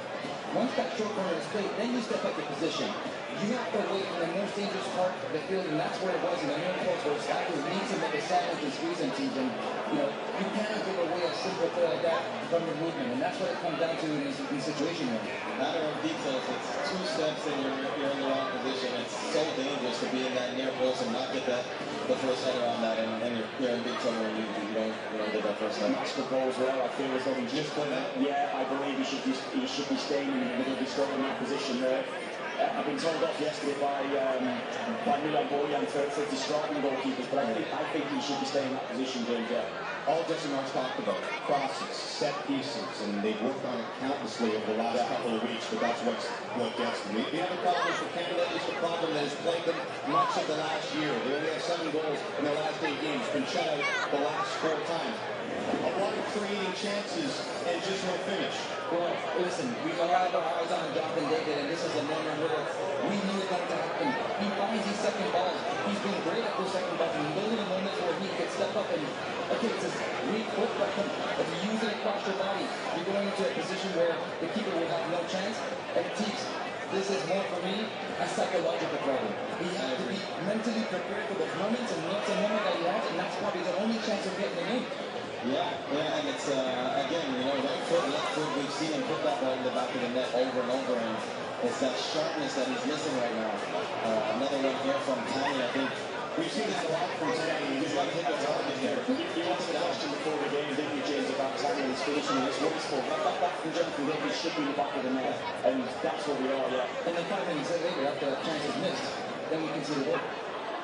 once that short corner is played, then you step up the position. You have to wait in the most dangerous part of the field, and that's where it was in the near post, where Stacchio needs to make a sandwich and squeeze him, and you cannot give away a simple play like that from your movement, and that's what it comes down to in these situations. Matter of details, it's 2 steps and you're in the wrong position. It's so dangerous to be in that near post and not get the first header on that, and you're in big trouble when you don't get that first header. Match the ball as well. I feel as though he's just put that. Yeah, I believe he should be staying in the middle of the score in that position there. I've been told off yesterday by Milan Borjan for distracting goalkeepers, but I think he should be staying in that position, James. All Jesse Mark's talked about, crosses, set pieces, and they've worked on it countlessly over the last couple of weeks, but that's what gets them. The other problem for Canada is the problem that has plagued them much of the last year. They only have 7 goals in their last 8 games, been shut out the last 4 times. A lot of creating chances and just no finish. Well, listen, we all have our eyes on Jonathan David, and this is a moment where we knew it had to happen. He finds these second balls. He's been great at those second balls, and those are the moments where he can step up and, okay, it's this weak foot, but if you use it across your body, you're going into a position where the keeper will have no chance. And Teeks, this is more for me a psychological problem. He has to be mentally prepared for those moments, and that's a moment that he has, and that's probably the only chance of getting the game. Yeah, and it's, again, right foot, left foot, we've seen him put that ball in the back of the net over and over, and it's that sharpness that he's missing right now. Another one here from Tani, I think. We've seen this a lot from Tani. He's got to hit the target here. You answered the question before the game, didn't you, James, about Tani and his finishing? It's wasteful. That from Jonathan David should be in the back of the net, and that's what we are, yeah. And then 5 minutes later, after that chance is missed, then we can see the goal.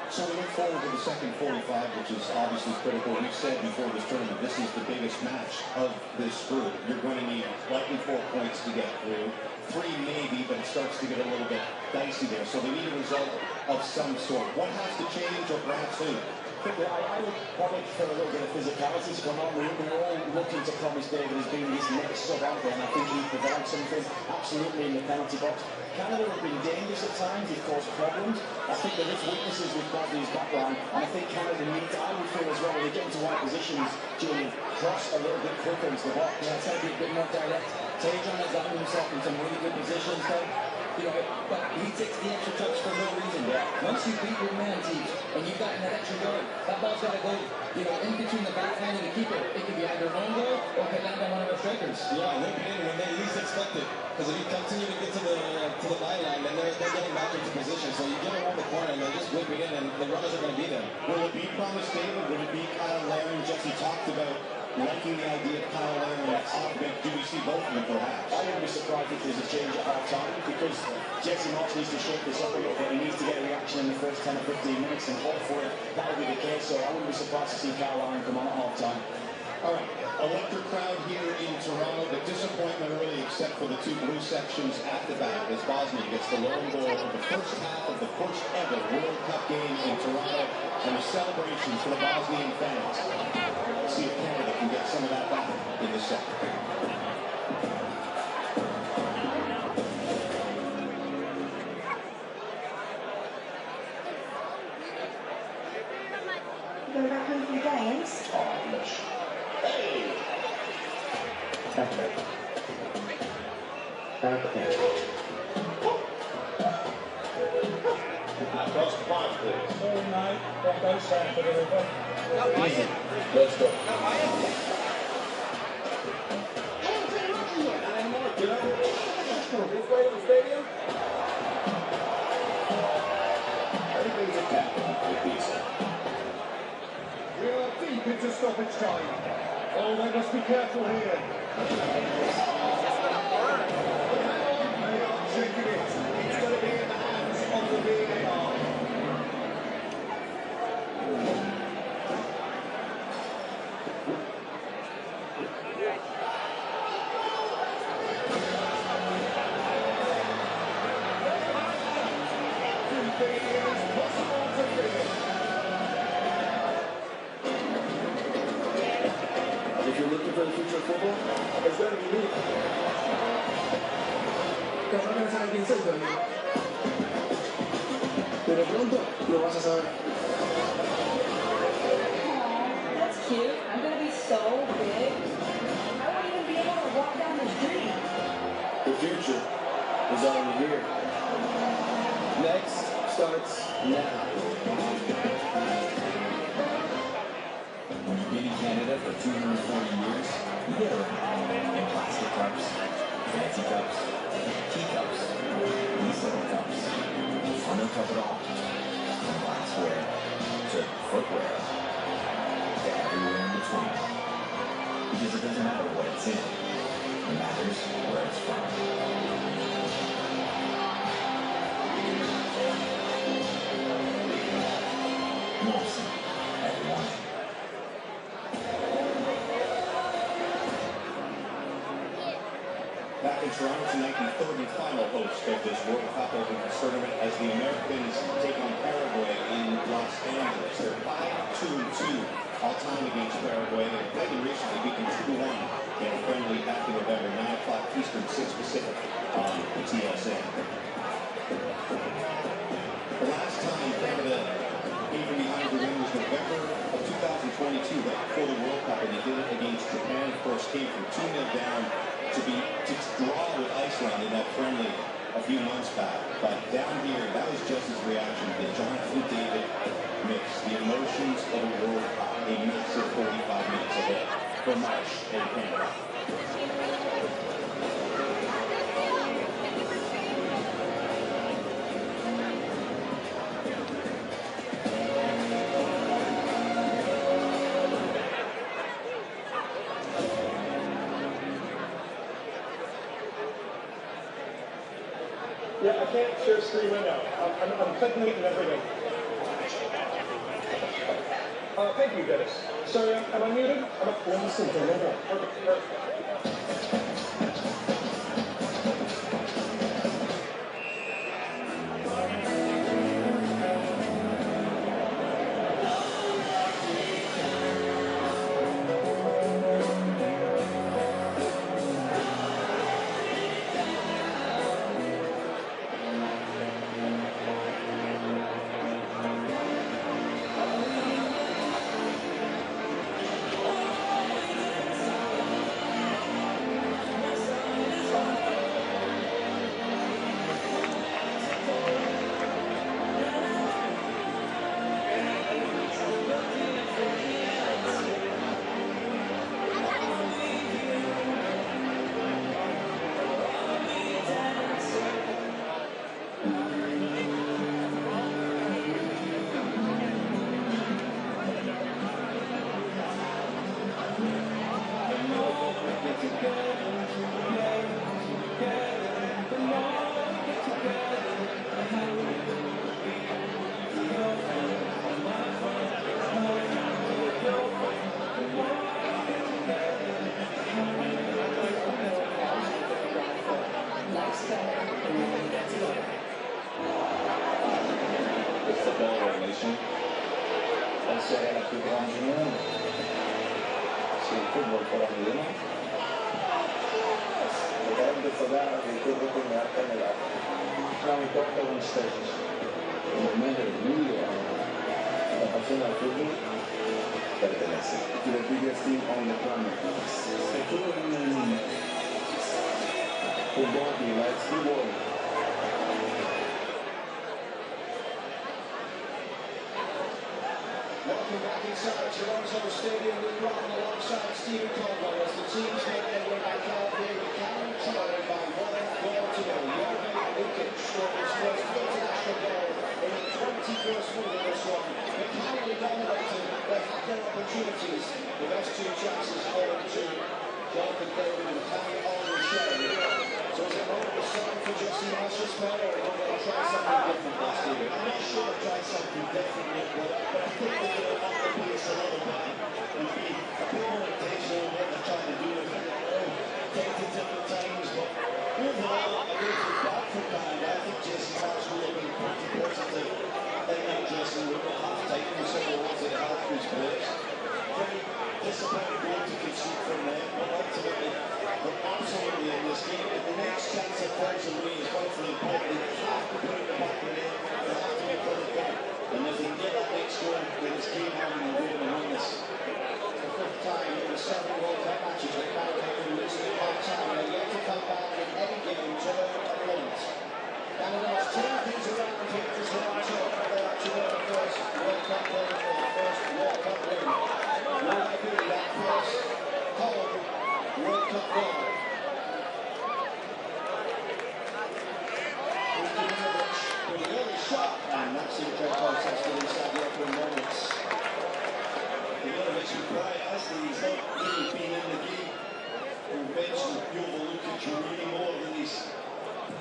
So we look forward to the second 45, which is obviously critical. We've said before this tournament, this is the biggest match of this group. You're going to need likely 4 points to get through. 3 maybe, but it starts to get a little bit dicey there. So they need a result of some sort. What has to change, or perhaps who? I would probably prefer a little bit of physicality to come on. We're all looking to promise David as being this next sub out there, and I think he provides something absolutely in the penalty box. Canada have been dangerous at times, they've caused problems. I think there is weaknesses with Bradley's backline, and I think Canada needs, I would feel as well, when they get into wide positions, Julian, cross a little bit quicker into the box. Yeah, it's got to be a bit more direct. Tajon has gotten himself in some really good positions, though. But he takes the extra touch for no reason. Once you beat your man, Teach, and you've gotten that extra yard, that ball's got to go, in between the backline and the keeper. It can be either an own goal or can land on one of our strikers. Yeah, whip it in when they least expect it. Because if you continue to get to the byline, then they're getting back into position. So you get around the corner and they just whip it in, and the runners are going to be there. Will it be Promise David? Will it be Kyle Larin? Jesse talked about liking the idea of Kyle Larin off the bench. Do we see both of them, perhaps? I wouldn't be surprised if there's a change at half-time, because Jesse Marks needs to shake this up a little bit. He needs to get a reaction in the first 10 or 15 minutes, and hopefully that'll be the case. So I wouldn't be surprised to see Kyle Larin come on at half-time. All right, electric crowd here in Toronto, but disappointment early except for the 2 blue sections at the back as Bosnia gets the lone goal of the first half of the first ever World Cup game in Toronto, and the celebrations for the Bosnian fans. Let's see if Canada can get some of that back in the second. Go back home for the games? Oh, gosh. Hey! Okay. Across the pond, please. All night, don't go south of the river. Easy. Let's go. Everything's a tap with these. We are deep into stoppage time. Oh, they must be careful here. They are checking it. It's going to be in the hands of the VAR. the future of football? It's going to be me. Because I'm going to saber quién soy, pero pronto lo vas a saber. That's cute. I'm going to be so big. I won't even be able to walk down the street. The future is already here. Next starts now. When you've been in Canada for 240 years, you get around in plastic cups, fancy cups, teacups, these little cups. On no cup at all. From glassware to footwear to everywhere in between. Because it doesn't matter what it's in. It matters where it's from. Molson at one. Back in Toronto tonight, the third and final host of this World Cup tournament as the Americans take on Paraguay in Los Angeles. They're 5-2-2 all-time against Paraguay. They've played them recently, beaten 2-1 in a friendly back in November, 9 o'clock Eastern, 6 Pacific on the TSN. The last time Canada came from behind the win was November of 2022, right before the World Cup, and they did it against Japan. Of course, came from 2-0 down to draw with Iceland in that friendly a few months back. But down here, that was just his reaction to the Jonathan David mix, the emotions of a World Cup, a massive 45 minutes ahead for Marsh and Canada. Yeah, I can't share screen right now. I'm clicking it and everything. Thank you, Dennis. Sorry, am I muted? Perfect. It's the ball revelation. Elle serait la plus grande du monde. Si el fútbol fuera mi lema. Dejaron de jugar el fútbol con la alta edad. No me importa dónde estés. El momento del mundo, la pasión al fútbol, pertenece to the biggest team on the planet. El fútbol es el mundo. Fútbol y likes fútbol. Welcome back inside Toronto Stadium with Robin alongside Stephen Caldwell as the teams make their way back out here with Cameron trailing by 1 goal to go. Jurgen Lukic scored his first international goal in the 21st minute of this one. But highly dominated, they had their opportunities. The best two chances falling to Jonathan David and Tammy Henry. So is it more of a sign for Jesse Marshall's player, or are they going to try something different last year? I'm not sure they'll try something different, but I think they're going to up the pace a little bit and be a bit more intentional in what they're trying to do. Tentative at times, but overall, I don't think bad for Canada. I think Jesse Marshall will have been pretty positive in that dressing room at half-time with some of the ones that helped his players. Very disappointing goal to concede from them. again how many we're going to win this. The fifth time in the 7 World Cup matches that Canada have been losing at half time. They're yet to come back in any game to win it. Canada must turn things around here as well to win the first World Cup win or the first World Cup win. Will it be that first home World Cup goal? With the early shot, and that's in great contested inside the opening moments. It's quiet, hasn't he? He's not really been in the game. We've mentioned Jovo Lukic really more than he's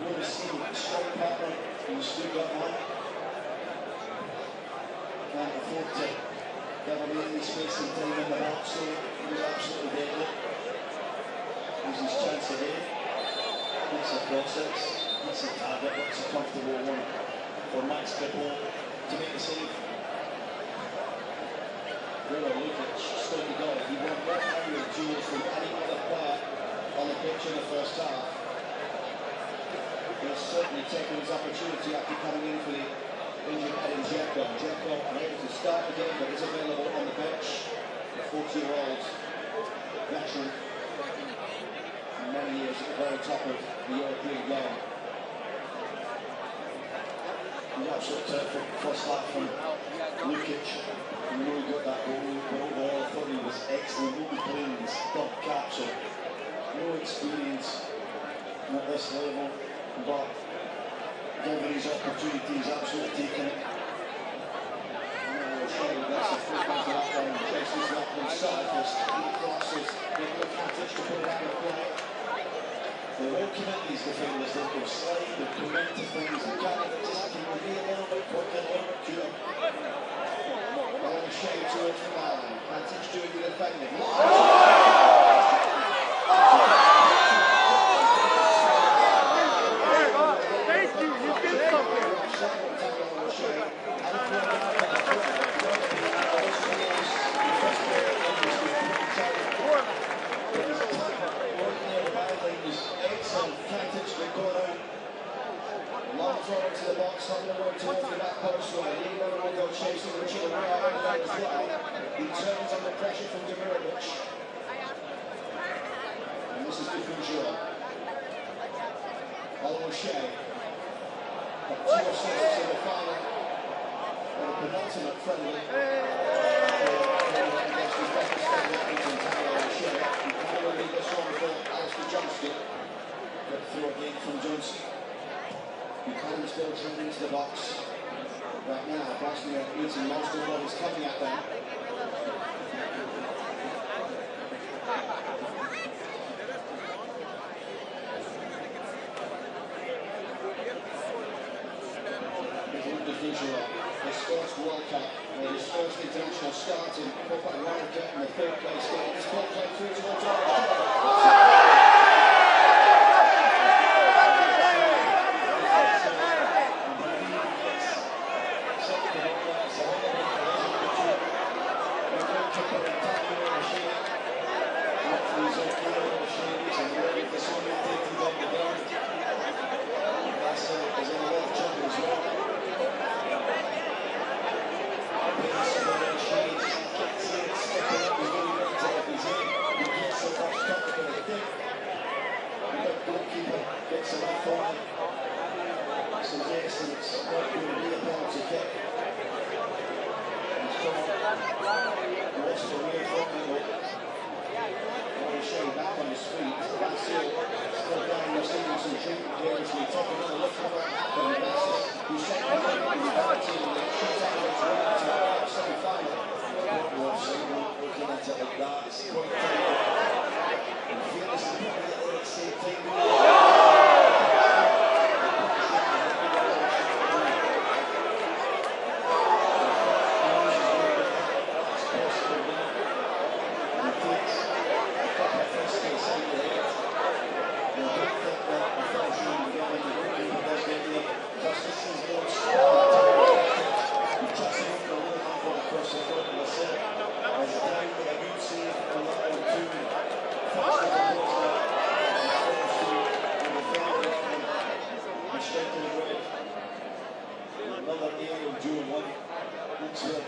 going to see the strike partner and stood up one. Can't afford to give him any space and time in the back, so he was absolutely deadly. Here's his chance again. It's a process, it's a target, it's a comfortable one for Max Krippel to make the save. Jovo Lukic stood the goal. He won more area duels than any other player on the pitch in the first half. He's certainly taken his opportunity after coming in for the injured Edin Dzeko. Dzeko unable to start the game, but is available on the bench. The 40-year-old veteran, many years at the very top of the European game. The absolute terrific first half from Lukic. He really got that goal, but overall I thought he was excellent. He was playing his third cap, so no experience at this level, but given his opportunity, he's absolutely taken it. That's the free kick that one. Chases that one surface. He crosses. Nicola Katic to put it out of play. They will commit these defenders, they'll slide, they'll commit to things, they can't just can be a little bit quicker, a little bit cuter. Long shade towards the line. Katic doing the defending. Long throw into the box, on the way towards the back post where Lino will go chasing Richard Around as well. He turns under pressure from Demirovic. And this is Dufour. Alan O'Shea. Got 2 assists in the final. And a penultimate friendly. Against his best Alan O'Shea. He can lead this one for Alistair Johnston. Good throw again from Johnson. Buchanan still training into the box. Right now, Bosnia eating most of what is coming at them. His first World Cup, his first international start in Copa America in the 3rd place game. His ball played through towards Orange.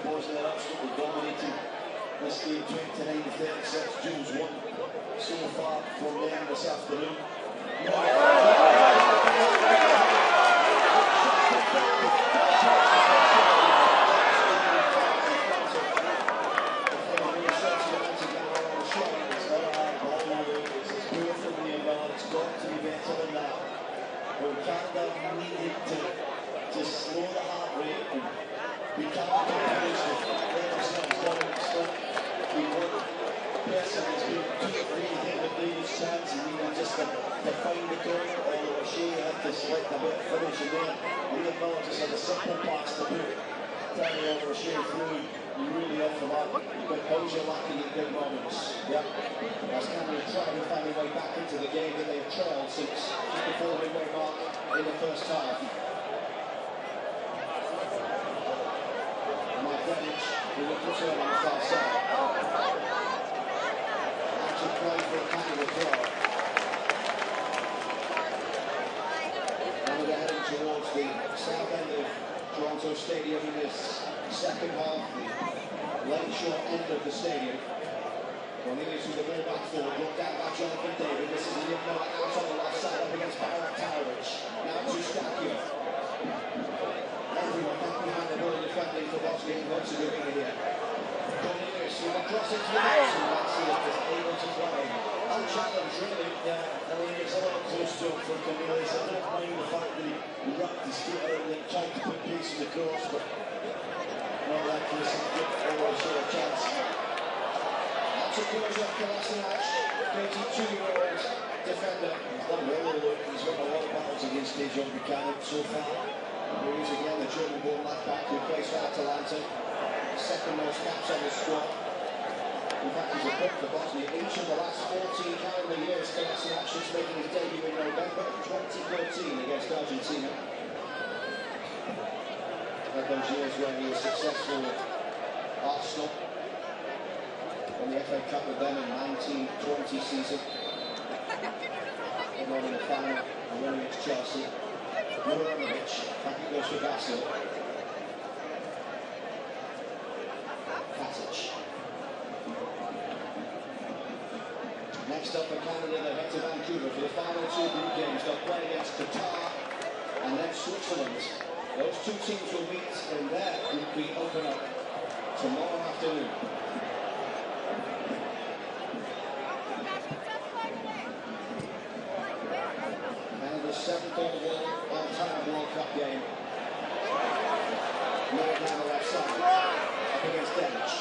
Bosnia absolutely dominated. This game 29-36, Jules 1 so far from them this afternoon. Canada needed to slow the heart rate and become confident to let themselves down and stop. We want the person who's been 2 or 3 hit the Davis chance and needed just to find the corner, although O'Shea had to select a bit of finish in there. Liam Miller just had a simple pass to put Danny over O'Shea through really off the mark. But how's your luck in the big moments? Yeah. As Canada trying to find their way back into the game that they've trailed since just before the midway mark in the first half. Mike Redditch, who looked to turn on the far side. Actually played for a Canada throw. Now they're heading towards the south end of Toronto Stadium in this second half, the late short end of the stadium. Cornelius with the ball back forward, looked out by Jonathan David. This is Liam Miller out on the left side up against Barak Tarovic. Now to Stakio. Everyone back behind the ball defending for Bosnia and Herzegovina here. Cornelius with the cross into the box, and that's it, is able to play. Unchallenged really. Yeah, I mean it's a little close to him for Cornelius. I don't mind the fact that he wrapped his feet around and tried to put pace in the cross, but not like he was a short chance. That's a close off Kolasinac, 32-year-old defender. He's done well all over. He's won a lot of battles against Dejan Buchanan so far. Here is again the German-born left-back who plays for Atalanta. Second most caps on the squad. In fact, he's a book for Bosnia. Each of the last 14 calendar years, Kolasinac is making his debut in November 2013 against Argentina. Those years where he was successful with Arsenal, won the FA Cup with them in 1920 season, and won in the final, winning against Chelsea. Muranovic, back it goes for Vasil. Katic. Next up for Canada, they head to Vancouver for the final 2 group games. They'll play against Qatar and then Switzerland. Those 2 teams will meet in their Group B opener tomorrow afternoon. Canada's 7th all-time World Cup game. Miller down the left side, up against Denich.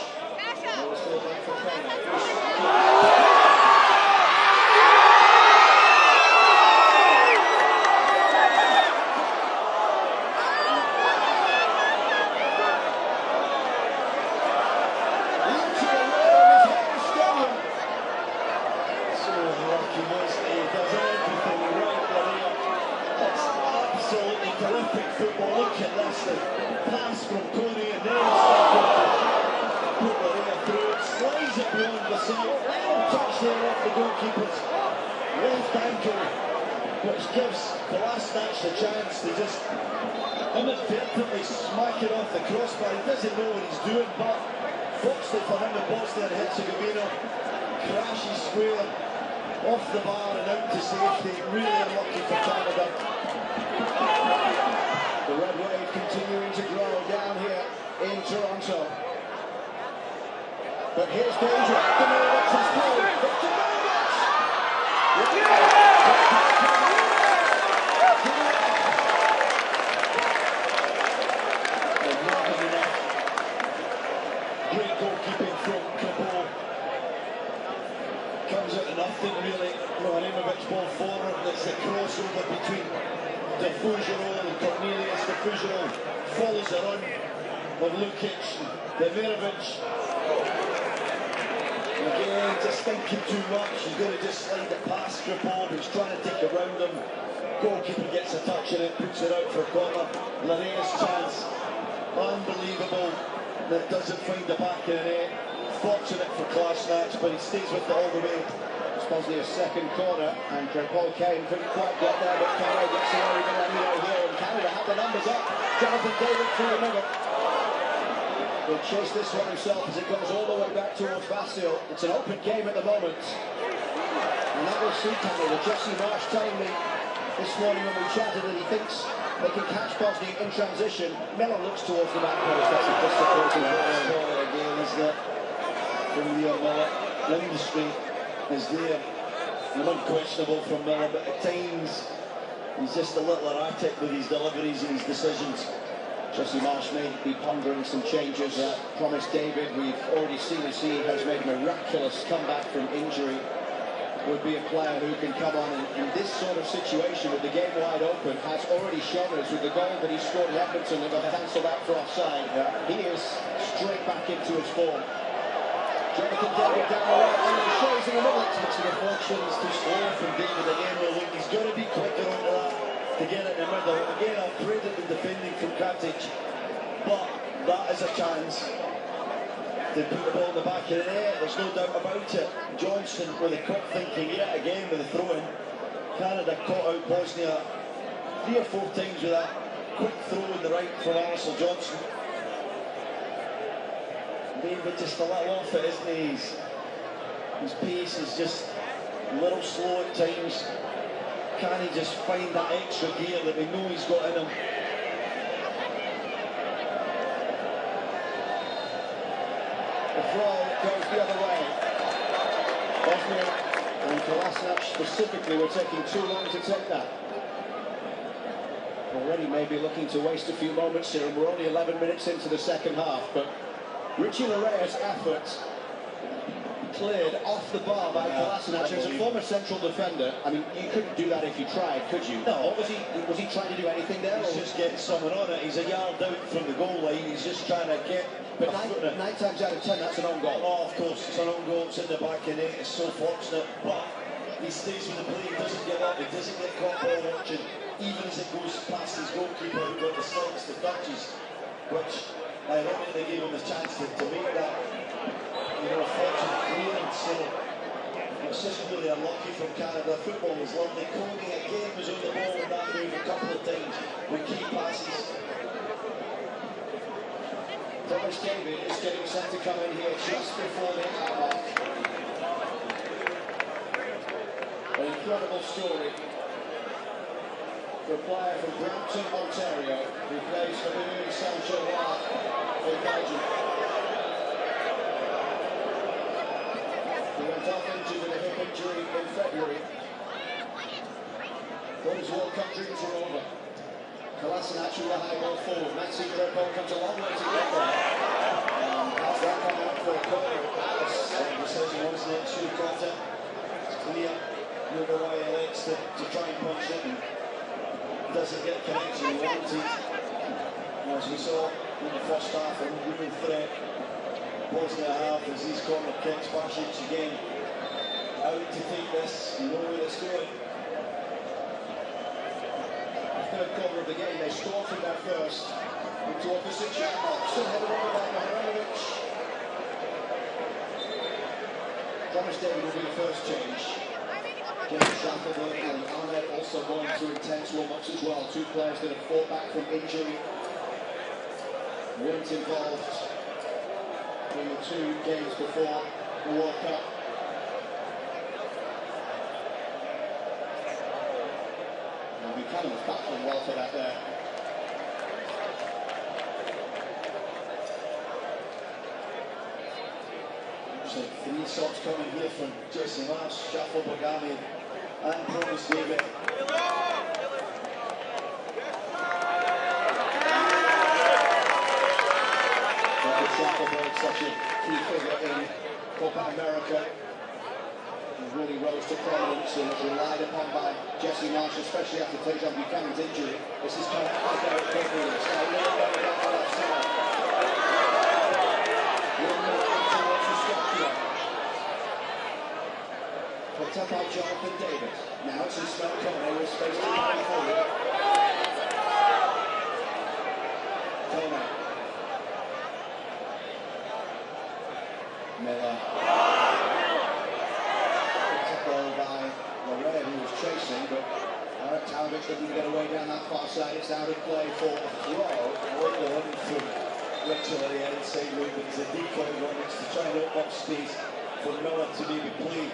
Ball is still back for Prano. Football, look at this, the pass from Coney and then put Larea through it, slides it beyond the side, little touch there off the goalkeeper's left ankle, which gives Kolasinac the chance to just inadvertently smack it off the crossbar. He doesn't know what he's doing, but fortunately for him, the Bosnia and Herzegovina crashes square off the bar and out to safety. Really unlucky for Canada. The red wave continuing to grow down here in Toronto. But here's danger. Demirovic has played. Great goalkeeping from Kabul. Comes out of nothing really. Muranovic ball forward. That's the crossover between Fujero and Cornelius. Fujero follows it on with Lukic, Demirovic. Again, just thinking too much. He's going to just slide it past Kripov. He's trying to take around him. Goalkeeper gets a touch in it, puts it out for a corner. Larea's chance, unbelievable. That doesn't find the back of the net. Fortunate for Kolasinac, but he stays with it all the way. It's Bosnia's second corner, and Paul Kane couldn't quite get there, but Canada gets away with it anyway here, and Canada have the numbers up. Jonathan David through the middle. He'll chase this one himself as it goes all the way back towards Vasil. It's an open game at the moment. And that will suit Tanner. Jesse Marsh telling me this morning when we chatted that he thinks they can catch Bosnia in transition. Miller looks towards the back post. That's a disappointing ball again, is that from Leo Miller. The industry is there. And unquestionable from Miller, but at times he's just a little erratic with his deliveries and his decisions. Jesse Marsh may be pondering some changes. Promise David, we've already seen as he has made a miraculous comeback from injury, would be a player who can come on in this sort of situation with the game wide open, has already shown us with the goal that he scored in Edmonton that got cancelled out for offside. He is straight back into his form. Jonathan David down the right, and he shows in the middle. It's a deflection, it's too slow from David again. Well, look, he's got to be quicker onto that to get it in the middle. Again, I've prayed it in defending from Katic, but that is a chance to put the ball in the back of the net. There's no doubt about it. Johnston with a quick thinking yet again with a throw-in. Canada caught out Bosnia 3 or 4 times with that quick throw in the right from Alistair Johnston. David just a little off it, isn't he? His pace is just a little slow at times. Can he just find that extra gear that we know he's got in him? The throw goes the other way. Bosnia and Kolasinac specifically were taking too long to take that. Already maybe looking to waste a few moments here, and we're only 11 minutes into the second half, but Richie Larea's effort cleared off the bar by Kolasinac. As a former central defender, I mean, you couldn't do that if you tried, could you? No. Was he trying to do anything there? He's just getting someone on it. He's a yard out from the goal line. He's just trying to get. But 9 times out of 10, that's an own goal. Oh, of course, it's an own goal. It's in the back of the net. It's so fortunate, but he stays with the play. He doesn't give up. He doesn't get caught ball watching, even as it goes past his goalkeeper who got the slides, the touches, which ironically gave him the chance to make that, fortunate clearance. So it's just really unlucky from Canada. Football was lovely. Cody again was on the ball in that move a couple of times with key passes. Promise David is getting set to come in here just before the hour mark. An incredible story for a player from Brampton, Ontario, who plays for Union Saint-Germain in Belgium. He went off injured with a hip injury in February. Thought his World Cup dreams were over. Kolasinac with a high ball forward. Maxi Greco comes a long way to get there. How's that come out for a corner? Alice, the decision wasn't it? Should have caught it. It's clear. Uruguay elects to try and punch it and doesn't get connection he wanted. As we saw in the first half, a real threat Bosnia have as these corner kicks. Basic again out to take this. You know where it's going. Third corner of the game, they scored from there first. Into opposite box and headed over by Mihajlovic. Promise David will be the first change. James Shackelberg and Ahmed also going through intense warm-ups as well. 2 players that have fought back from injury. Weren't involved in the 2 games before the World Cup. Buchanan was battling well for that there. So 3 shots coming here from Jesse Marsh, Shuffle Bogami, and Promise David. Shackelberg, such a key figure in Copa America. Really rose to prominence and was relied upon by Jesse Marsh, especially after Tejan Buchanan's injury. This is coming out of Derek Goodwin. It's now really going down the left side. Towards the structure. Picked up by Jonathan David. Now it's Ismail Kone with space to come forward. Kone. Miller. Who was chasing, but Eric Talbot didn't get away down that far side. It's out of play for a throw. Wonderland from literally outside route, but it's a decoy run. It's to try and open up space for Miller to maybe play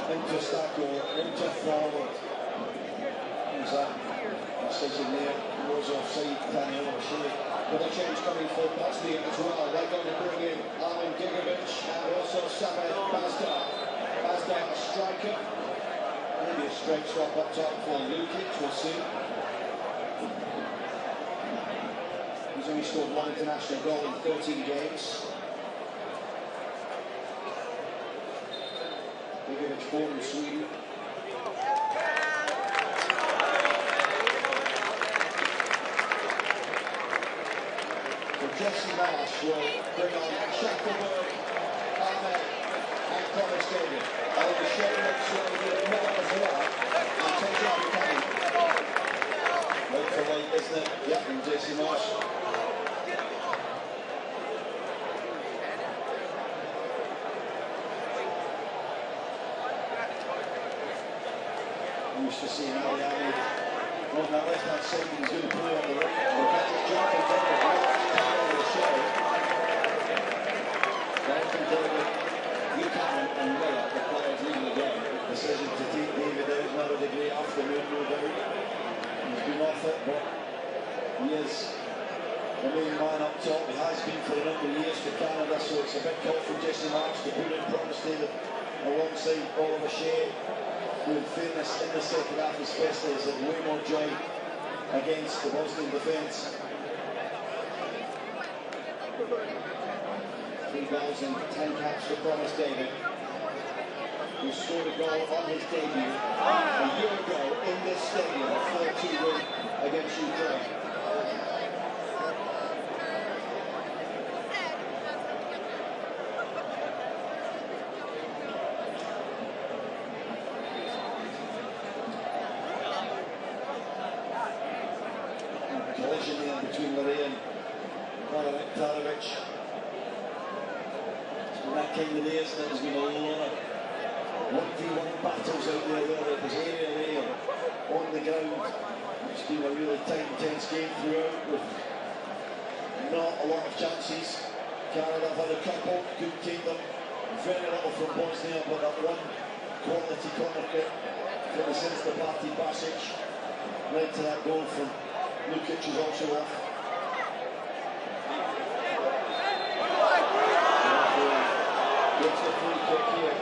into Stacco, into forward. Who's that decision there? Goes offside, can't overshoot. With a change coming for Bosnia as well, they're going to bring in Alen Gigovic and also Samet Bazdar. Bazdar, a striker. Maybe a straight swap up top for Lukic, we'll see. He's only scored one international goal in 13 games. Gigovic born in Sweden. Jesse Marsh will bring on Shackelberg, Ahmed, and Thomas David. I'll be showing up with Miller as well. And take out Kenny. Right for light, isn't it? Yep, and Jesse Marsh. I'm used to seeing Ali Ahmed on that left-hand side. He's going to play on the right. Buchanan and Miller, the players leading the game. Decision to take David out, another degree afternoon, no doubt. He's been off it, but he is the main man up top. He has been for a number of years for Canada, so it's a big call from Jesse Marsh to put in Promise David alongside Oliver Shea, who in fairness in the second half especially has had way more joy against the Bosnian defence. 3 goals and 10 caps for Promise David, who scored a goal on his debut a year ago in this stadium, a 4-2 win against Ukraine. Collision there between Maria and Tarovic. That kind of day, isn't it? There's been a lot of 1v1 battles out there where it was air on the ground. It's been a really tight, intense game throughout with not a lot of chances. Canada have had a couple, couldn't take them. Very little from Bosnia, but that one quality corner kick from the centre party Basic led to that goal from Lukic, who's also off. Gets the free kick here.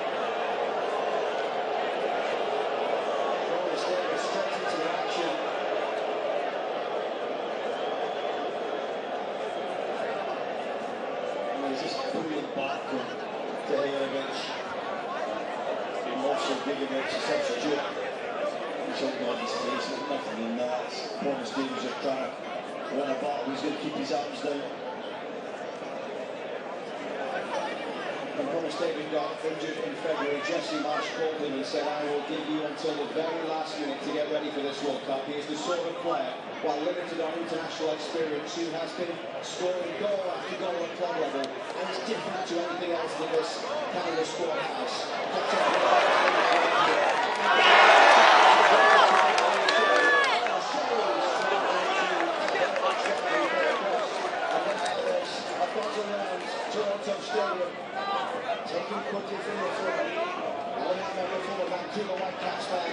Promise David straight into the action. And he's just pulling back on Herzegovina. And also Gigovic, a substitute. He's holding on his face, there's nothing in that. Promise David's just trying to run a battle, he's going to keep his arms down. When Promise David got injured in February, Jesse Marsh called him and said, I will give you until the very last minute to get ready for this World Cup. He is the sort of player, while limited on international experience, who has been scoring goal after goal at club level, and is different to anything else that this Canada squad has. Toronto Stadium, taking footage from the front. Alejandro full of Vancouver Whitecaps fan.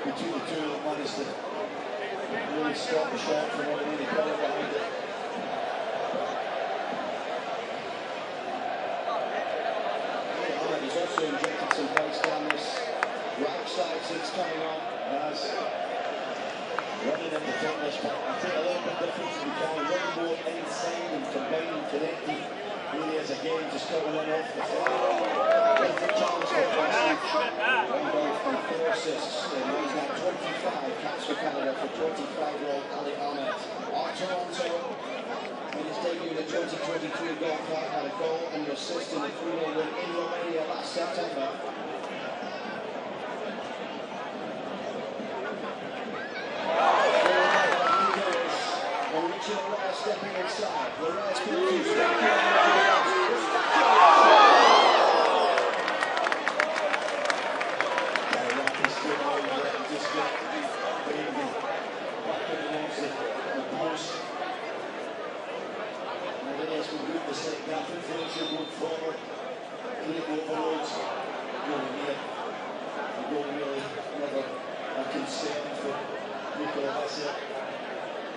Between the two of them managed to really stop the shot from one of the corner behind it. Ahmed has also injected some pace down this right side since coming on. As running in the fitness, but I think a little bit different to become a little more inside and combining, connecting areas again, just coming in off the fly. Different chance for Bosnia. One goal and 4 assists. He's now 25 caps for Canada for 25-year-old Ali Ahmed. On Toronto, in his debut in the 2023 Gold Cup, had a goal and an assist in the 3-0 win in Romania last September. And Richard Raya stepping inside. The Raya's going to step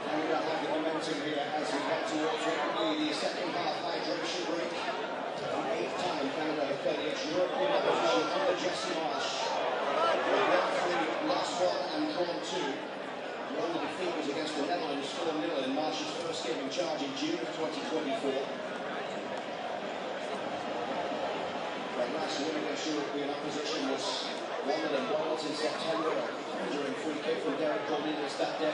And we're having the momentum here as we head towards what will be the second half hydration break. For the 8th time, Canada have played its European opposition on the dressing marsh. They won 3, lost 1 and drawn 2. The only defeat was against the Netherlands 4-0 in Marsh's first game in charge in June of 2024. Their last win against European opposition was 1-0 in Wales in September. During free kick from Derek Cornelius that day.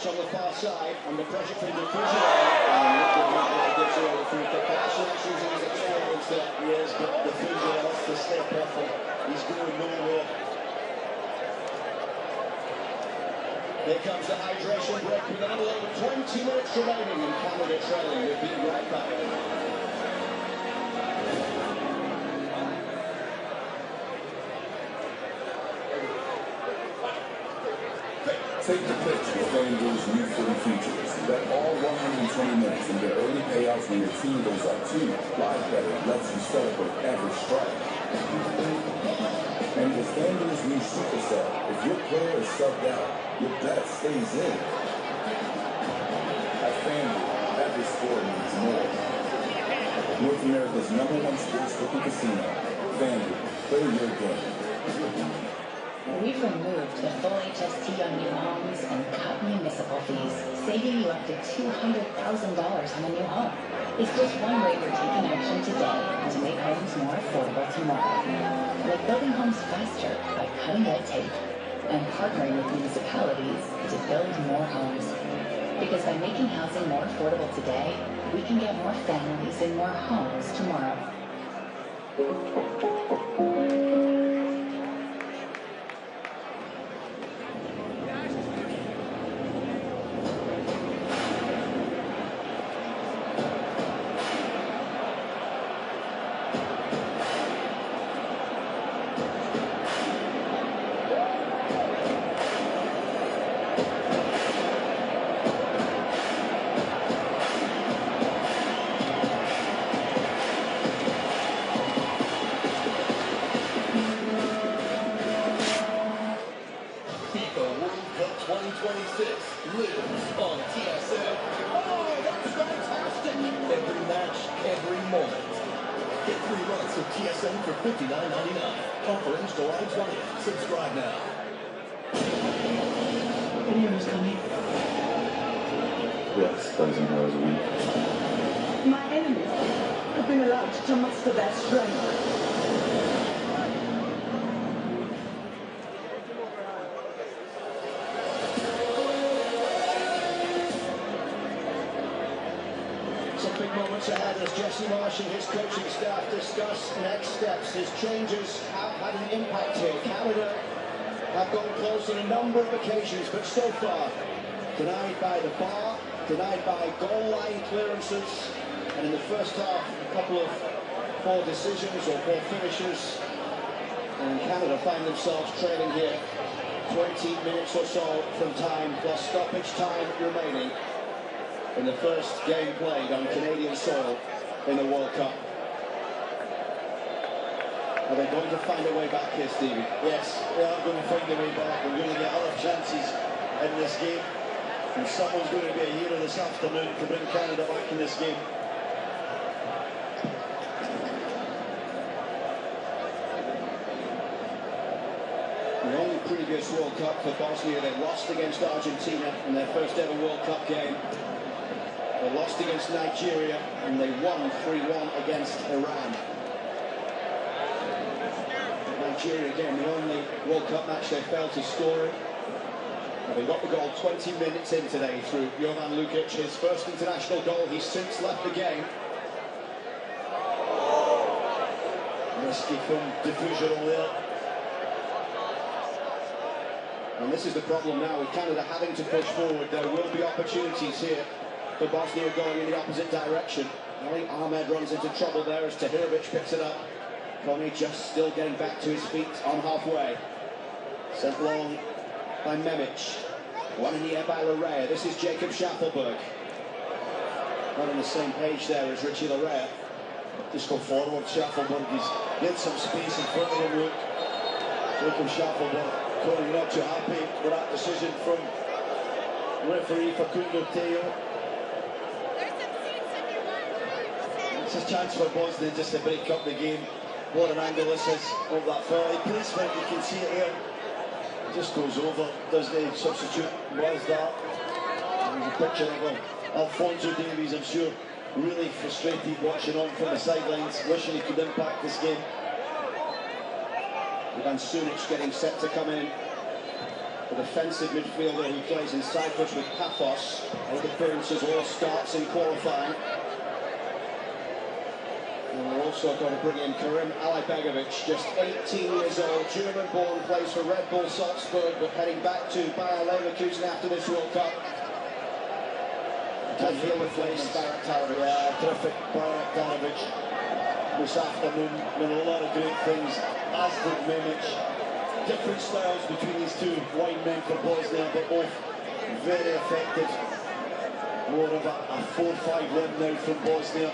On the far side, under pressure from the prison, gives away the free kick. That's using his experience there. Yes, but the Fusion has to step up and he's going nowhere. Here comes the hydration break with a little over 20 minutes remaining in Canada trailing. We'll be right back. Take the pitch with FanDuel's new footy features. Bet all 120 minutes and get early payouts when your team goes up 2. Live betting lets you celebrate every strike. And with FanDuel's new Super Sub, if your player is subbed out, your bet stays in. At FanDuel, every score means more. North America's #1 sports book and casino. FanDuel, play your game. We've removed the full HST on new homes and cut municipal fees, saving you up to $200,000 on a new home. It's just one way we're taking action today to make homes more affordable tomorrow. Like building homes faster by cutting red tape and partnering with municipalities to build more homes. Because by making housing more affordable today, we can get more families in more homes tomorrow. And his coaching staff discuss next steps. His changes have had an impact here. Canada have gone close on a number of occasions, but so far denied by the bar, denied by goal line clearances, and in the first half a couple of poor decisions or poor finishes, and Canada find themselves trailing here 20 minutes or so from time plus stoppage time remaining in the first game played on Canadian soil in the World Cup. Are they going to find a way back here, Stevie? Yes, they are going to find a way back. We're going to get other chances in this game. And someone's going to be a hero this afternoon to bring Canada back in this game. The only previous World Cup for Bosnia, they lost against Argentina in their first ever World Cup game. They lost against Nigeria and they won 3-1 against Iran. Nigeria, again, the only World Cup match they failed to score in. And they got the goal 20 minutes in today through Jovan Lukic, his first international goal. He's since left the game. Risky from Diffusion there. And this is the problem now with Canada having to push forward. There will be opportunities here for Bosnia going in the opposite direction. I think Ahmed runs into trouble there as Tahirovic picks it up. Kone just still getting back to his feet on halfway. Sent long by Memic. One in the air by Larea. This is Jacob Schaffelberg. Not on the same page there as Richie Larea. Just go forward, Schaffelberg. He's get some space in front of him, look. Jacob Schaffelberg. Kone not too happy with that decision from referee Facundo Teo. It's a chance for Bosnia just to break up the game. What an angle this is of that foul. He plays for it, you can see it here. It just goes over, does the substitute, was that. There's a picture of him. Alphonso Davies, I'm sure, really frustrated watching on from the sidelines, wishing he could impact this game. Ivan Sunic getting set to come in. The defensive midfielder who plays in Cyprus with Paphos. 8 appearances, all starts in qualifying. And we're also going to bring in Karim Alibegovic, just 18 years old, German-born, plays for Red Bull Salzburg, but heading back to Bayer Leverkusen after this World Cup. And he'll replace Barak Tarovic. Yeah, terrific Barak Tarovic this afternoon, with a lot of great things, as did Memic. Different styles between these two wide men for Bosnia, but both very effective. More of a 4-5 win now from Bosnia,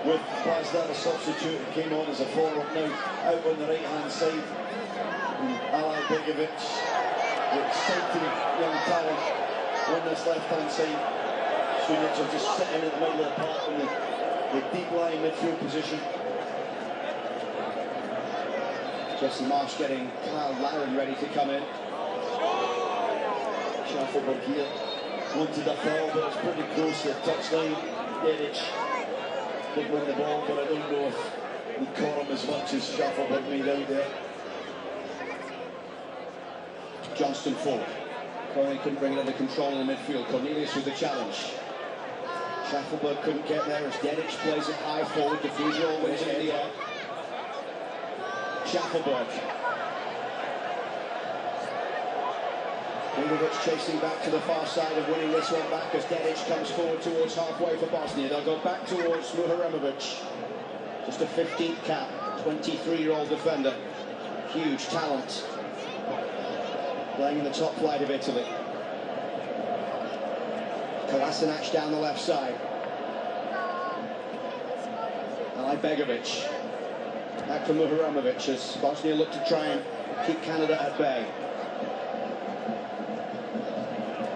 with Pazda the substitute who came on as a forward now out on the right hand side. And Alibegovic, the exciting young talent on this left hand side. Sunic are just sitting in the middle of the park in the deep lying midfield position. Jesse Marsh getting Kyle Laren ready to come in. Schaffelberg here wanted a foul, but it's pretty close to the touchline. Derich did win the ball, but I don't know if he caught him as much as Schaffelberg made out there. Johnston forward. Corey couldn't bring it under control in the midfield. Cornelius with the challenge. Schaffelberg couldn't get there as Derich plays it high forward. The Fugel wins it in the air. Schaffelberg. Lingovic chasing back to the far side and winning this one back as Derich comes forward towards halfway for Bosnia. They'll go back towards Muharemovic. Just a 15th cap, 23-year-old defender. Huge talent. Playing in the top flight of Italy. Kolasinac down the left side. Begovic. Back to Muharemovic as Bosnia look to try and keep Canada at bay.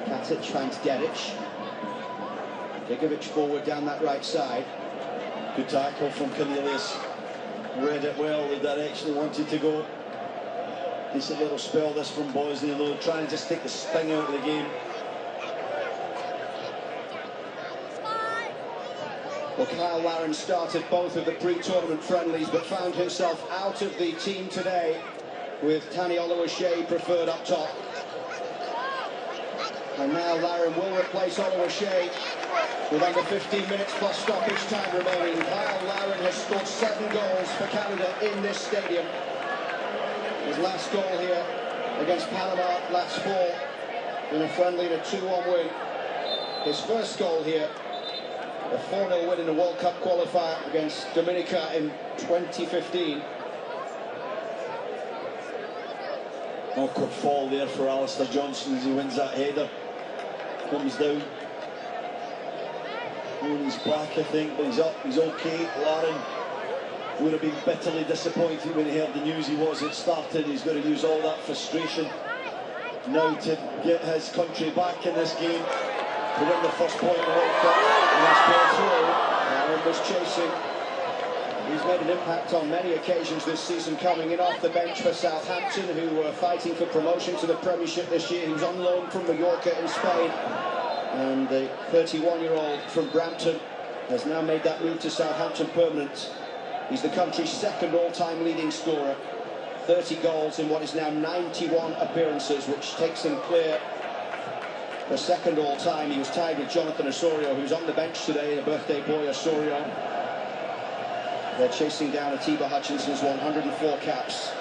Katic finds Derich. Begovic forward down that right side. Good tackle from Cornelius. Read it well, the direction he wanted to go. Decent little spell this from Bosnia though, trying to just take the sting out of the game. Well, Kyle Laren started both of the pre-tournament friendlies but found himself out of the team today with Tani Oluwaseyi preferred up top. And now Laren will replace Oluwaseyi with under 15 minutes plus stoppage time remaining. Kyle Laren has scored 7 goals for Canada in this stadium. His last goal here against Panama last fall in a friendly and a 2-1 win. His first goal here, a 4-0 win in the World Cup qualifier against Dominica in 2015. Awkward fall there for Alistair Johnston as he wins that header. Comes down. On his back, I think, but he's up, he's okay. Laren would have been bitterly disappointed when he heard the news he wasn't started. He's going to use all that frustration now to get his country back in this game, to win the first point in the World Cup. And that's ball through. Laren was chasing. He's made an impact on many occasions this season, coming in off the bench for Southampton, who were fighting for promotion to the Premiership this year. He was on loan from Mallorca in Spain. And the 31-year-old from Brampton has now made that move to Southampton permanent. He's the country's second all-time leading scorer. 30 goals in what is now 91 appearances, which takes him clear for second all-time. He was tied with Jonathan Osorio, who's on the bench today, the birthday boy Osorio. They're chasing down Atiba Hutchinson's 104 caps.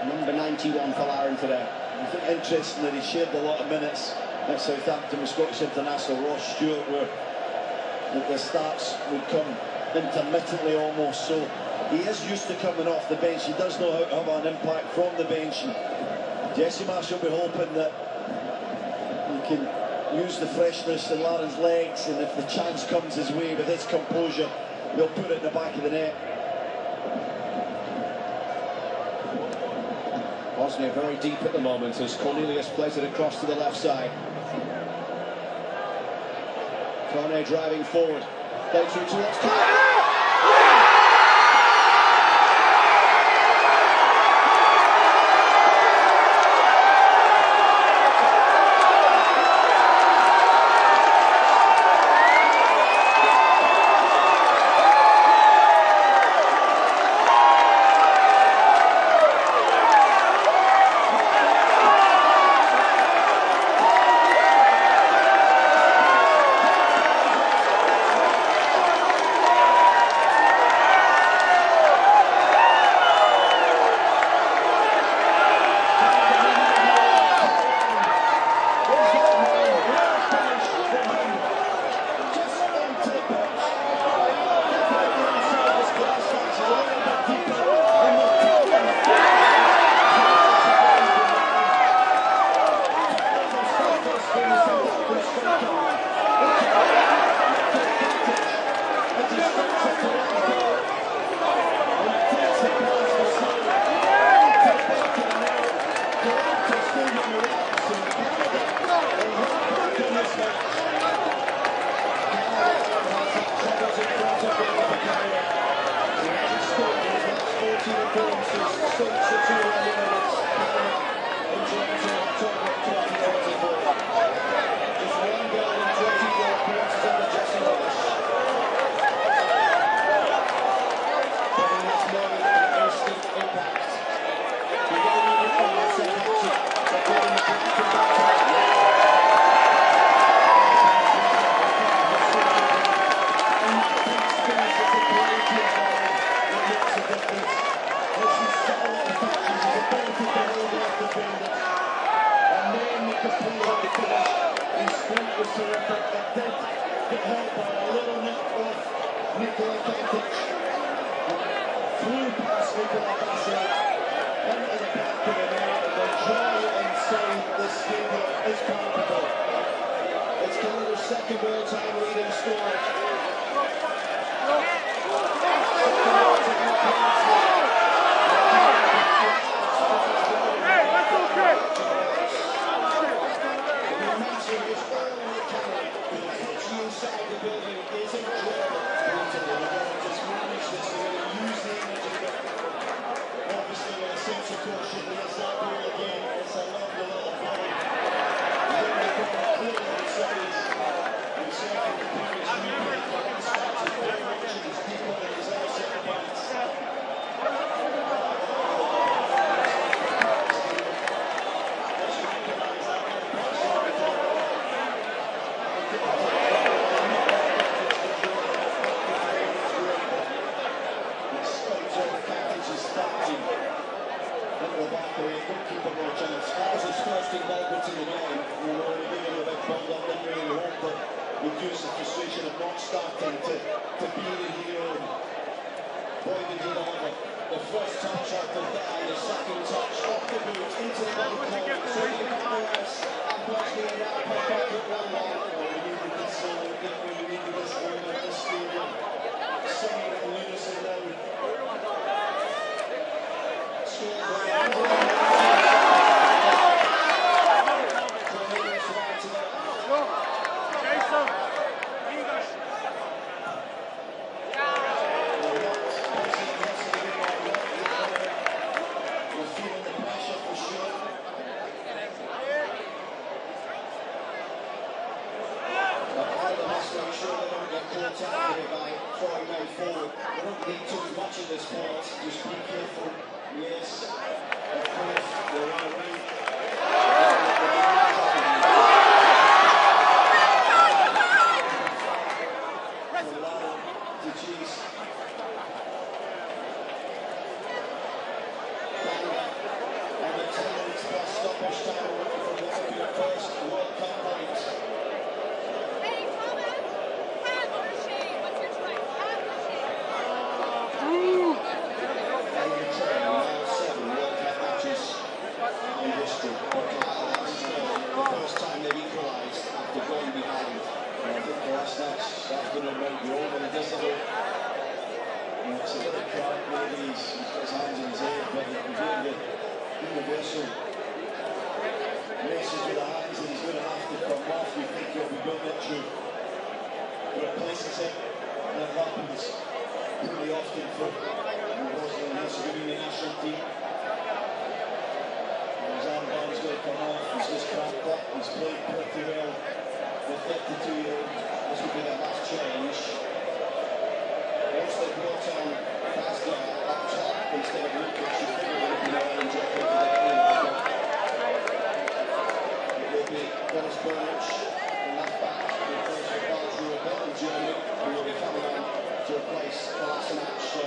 Number 91 for Laren today. I think interesting that he shared a lot of minutes at Southampton with Scottish international Ross Stewart, where the starts would come intermittently almost, so he is used to coming off the bench. He does know how to have an impact from the bench, and Jesse Marsh will be hoping that he can use the freshness in Laren's legs, and if the chance comes his way with his composure, he'll put it in the back of the net. Bosnia very deep at the moment as Cornelius plays it across to the left side. Kone driving forward. Play through towards Kyle. Nicola Pekic. Through past Nicola Bassett. Into the back of the net. The joy inside this keeper is palpable. It's Canada's second all-time leading scorer. Hey, that's okay. Inside the building is incredible. Just manage this, use the energy. Obviously, with a sense of caution, there's that goal again. It's a lovely little volley. Clearly inside. Himself in the previous replay for one start to four options deeper than his own set points. That was his first involvement in the game. We were only giving him a bit bummed up, didn't really hope, but reduced the frustration of not starting to be the hero. Boy, did he deliver. The first touch after that, the second touch off the boot into the ball corner. So the Emirates and Bosnia now pop up at 1-1. Oh, we needed this goal, didn't we? We needed this goal at this stadium. Singing in unison now. Scored by at this point, just be careful. Yes, of course, you're right. To chase. And the 10 minutes plus stoppage time away from what will be the first World Cup points. Afternoon might be over, he doesn't look. It's a bit of crack, maybe he's got his hands in his head, but he's doing the universal message with the hands that he's going to have to come off. You think he'll be good at you. Replaces it, and it happens pretty often for the Bosnia and Herzegovina national team. His armband's going to come off, he's just cracked up, he's played pretty well. The 32-year-old. This will be their last change. Once they brought on Bosnia up top instead of Lukic, she figured it would be Orange up into the game. It will be Dennis Burnage, the left back, in place of Belgium in Germany, who will be coming on to replace Kolasinac. So,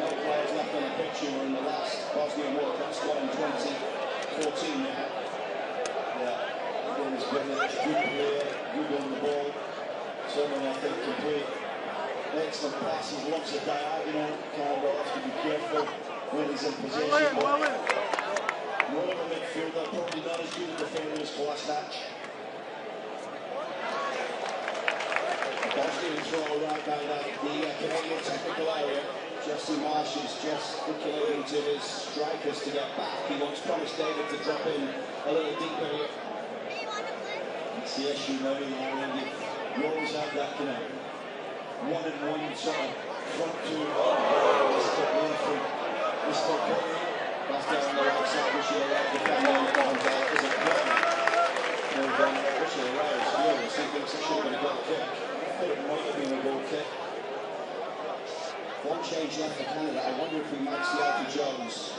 no players left on the pitch who were in the last Bosnian World Cup squad in 2014 now. Yeah. He's been a good player, good on the ball. Someone I think can play excellent passes, lots of diagonal. Campbell has to be careful when he's in possession. More of a midfielder, probably not as good a defender as Kolasinac. Bosnian throw right by the Canadian technical area. Jesse Marsh is gesticulating to his strikers to get back. He wants Thomas David to drop in a little deeper here. It's the issue now in Ireland. You always have that kind of one-on-one sort of front two. Mr. Winfrey, Mr. Perry, that's down on the right side, wishing a right defender, and is it Perry? Wishing a right is furious. He thinks it should have been a goal kick. I thought it might have been a goal kick. One change left for Canada. I wonder if we might see Alfie Jones.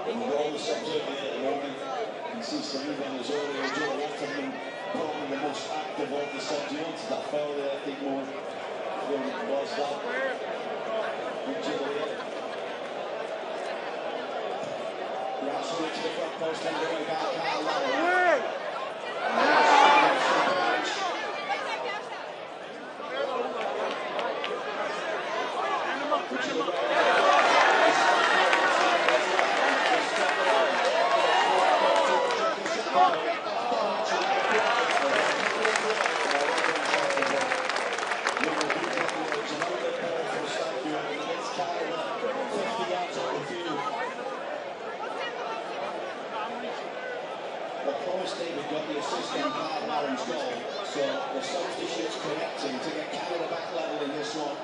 We're all the subject here at the moment. You can see some even as early as Joe Waterman, probably the most active of the subs. He wanted that foul there, I think, more than it was that. Rashford to the front post and going back Carl Lowry. David got the assist on Carl Allen's goal, so the substitutes connecting to get Canada back level in this one.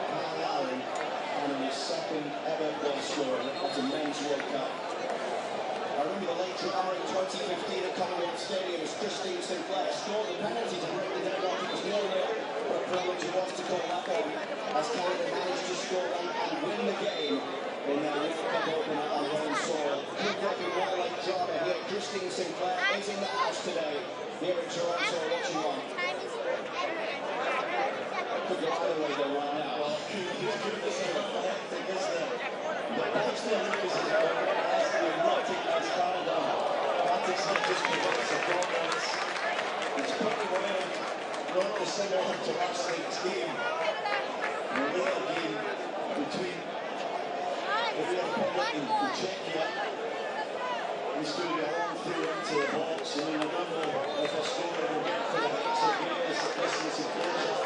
Carl Allen on his second ever goal scorer at a men's World Cup. I remember the late drama in 2015 at Commonwealth Stadium as Christine Sinclair scored the penalty to break the deadlock. It was 0-0. What a privilege it was to call that one, as Canada managed to score and win the game in their World Cup opener on home soil. Good looking more like drama here. Christine Sinclair is in the house today here in Toronto watching on. Could go either way though right now. Well, could this is hectic, isn't it? The Bosnia loses it, but it has to be not taking this Canada. That's not just because it's a dominance. It's pretty well not dissimilar to last night's game. The later game between the Republic and Czechia. It's going to be a long through into the box. I mean, I don't know if Australia will get for the Herzegovina this is a close up.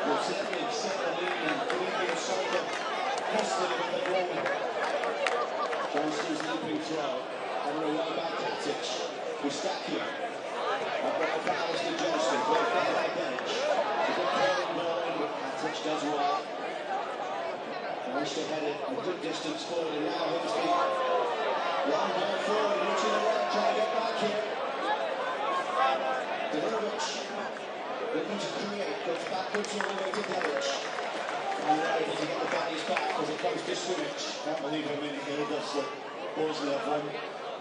We'll certainly set the lead in three-game soccer history with the goal. Johnston's leaping throw. And a way by Katic. Gustacchio. Up the powers to Johnston. Played there by Bench. A good curling ball in, but Katic does well. Managed to head it a good distance forward, and now here's the long ball forward, reaching the right, trying to get back here. Delirovic, looking to create, goes backwards all the way to Delic. And they're able to get the bodies back as it comes to Sumic. Can't believe how many headers that Bosnia have won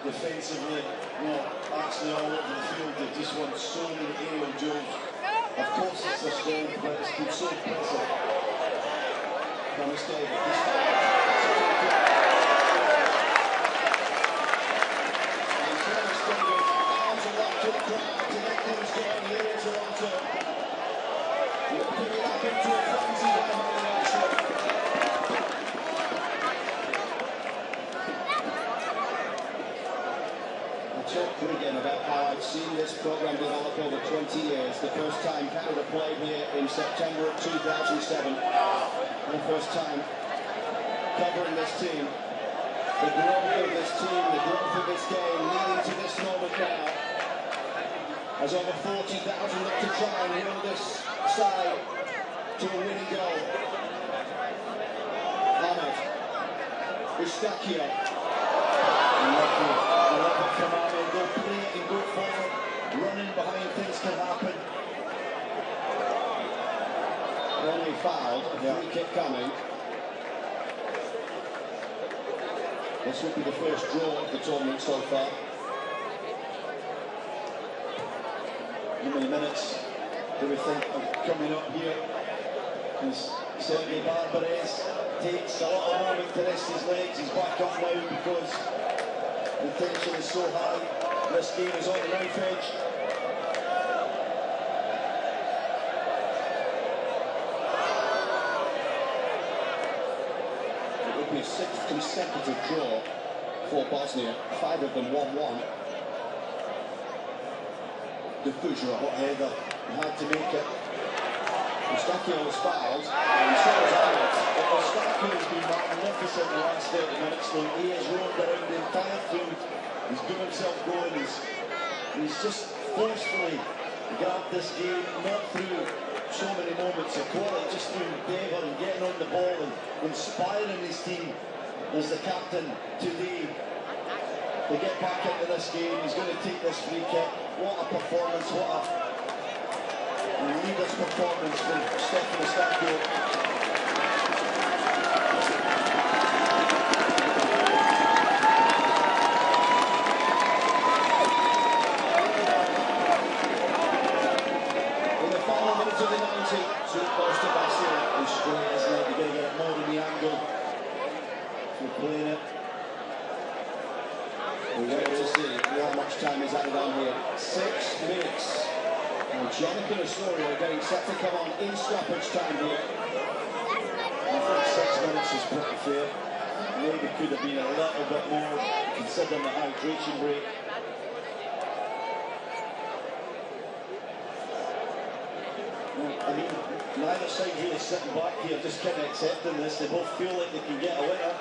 defensively. No, actually all over the field. They just won so many aerial duels. Of course it's their strength, but it's been so impressive. Thomas David, this foul. And Thomas David, arms aloft to the crowd to get things going here in Toronto. We'll pick it up into a frenzy by Marination. I talked pre-game about how I'd seen this programme develop over 20 years. The first time Canada played here in September of 2007. The first time covering this team. The growth of this team, the growth of this game, leading to this moment now. As over 40,000 look to try and win this side to a winning goal. Ahmed. Gustacchio. Lucky from Ahmed. Go play it and go forward. Running behind, things can happen. Only fouled, a free kick coming. This will be the first draw of the tournament so far. How many minutes do we think are coming up here? Because certainly Barbares takes a lot of moment to rest his legs. He's back up now because the tension is so high. This game is on the knife edge. A sixth consecutive draw for Bosnia, 5 of them 1-1. The Fujra, hot header, had to make it. Gustacchio was fouled, and so was Ahmed. Gustacchio has been magnificent in the last 30 minutes. Though he has roamed around the entire field. He's given himself going. He's just forcefully grabbed this game, not through so many moments of quality, just through endeavour and getting on the ball and inspiring his team as the captain today to get back into this game. He's going to take this free kick. What a performance, what a leader's performance from Stefan Gustacchio. Straight, isn't it? You're going to get it more in the angle. We're playing it. We're waiting to see how much time is added on here. 6 minutes. And Jonathan Osorio getting set to come on in stoppage time here. I think 6 minutes is pretty fair. Maybe could have been a little bit more considering the hydration break. I mean, neither side really sitting back here, just kind of accepting this. They both feel like they can get a winner.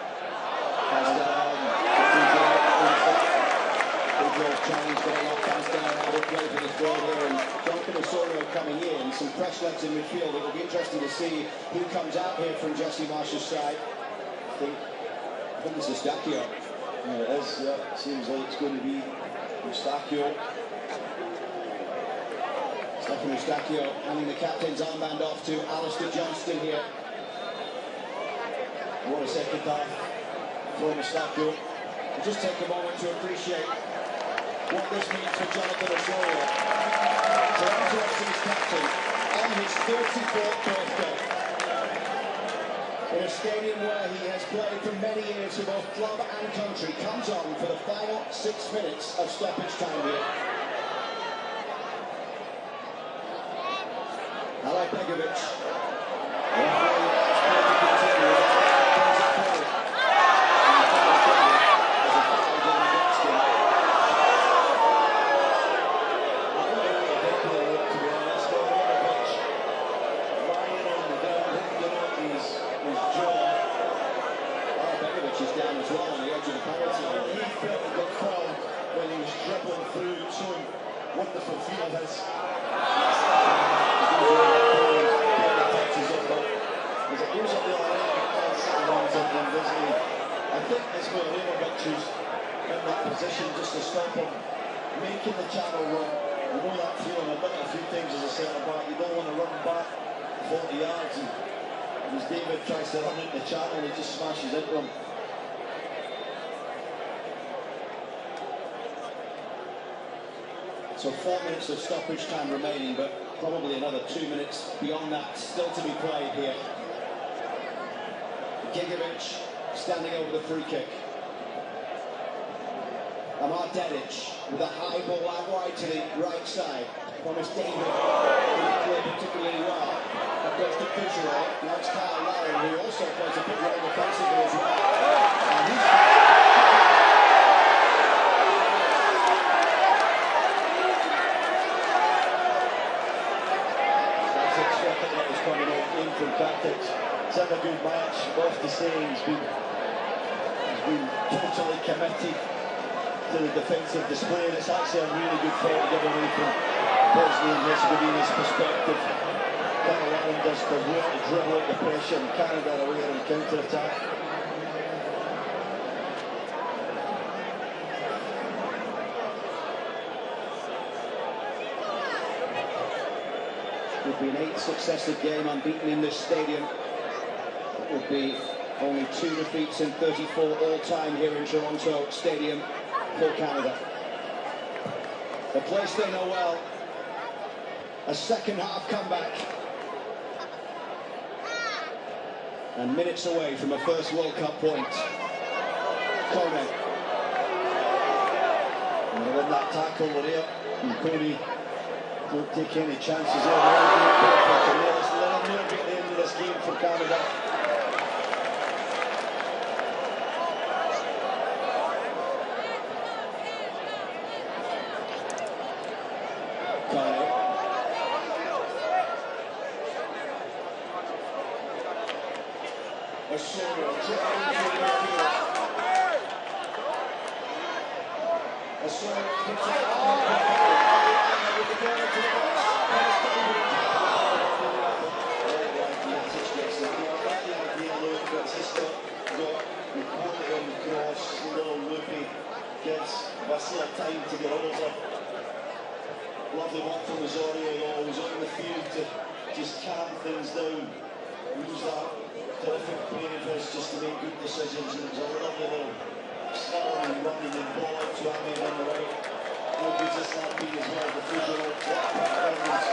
Challenge going off past down, we'll play for the throw here, and Jonathan Osorio coming in, some fresh legs in midfield. It will be interesting to see who comes out here from Jesse Marsh's side. I think it's Eustachio. Yeah, it is, yeah. Seems like it's going to be Eustachio. Stefan Eustachio handing the captain's armband off to Alistair Johnston here. What a second half from Eustachio. We'll just take a moment to appreciate what this means for Jonathan Osorio. Toronto FC's captain on his 34th birthday. In a stadium where he has played for many years for both club and country, comes on for the final 6 minutes of stoppage time here. Alay Begovic. Wonderful feel of his. As it goes up the other end, I think it's Milojevic who's in that position just to stop him making the channel run. You know that feeling, I've done it a few times as a centre back. You don't want to run back 40 yards, and as David tries to run into the channel, he just smashes into him. So 4 minutes of stoppage time remaining, but probably another 2 minutes beyond that still to be played here. Gigovic standing over the free kick. Amar Dedic with a high ball out wide to the right side. Thomas David didn't play particularly well. That goes to Kucherov. Now it's Kyle Lowry, who also plays a big role defensively as well. And he's coming off in from tactics. It's had a good match, off the saying he's been totally committed to the defensive display, and it's actually a really good thought to give away from Bosnia and Herzegovina's perspective. Kind of allowing us to really dribble out the pressure and Canada away on counter-attack. Would be an 8th successive game unbeaten in this stadium. It would be only 2 defeats in 34 all-time here in Toronto Stadium for Canada. A place they know well. A second half comeback. And minutes away from a first World Cup point. Kone. And they won that tackle there. And Cody don't take any chances there. Let's let him never get the end of this game for Canada. Osorio time to get over. Lovely work from Osorio, though. He was on the field to just calm things down. Use that terrific brain of his just to make good decisions, and it was a lovely little slurring and running and ball out to Ahmed on the right. How good is that being as well? The visual performance.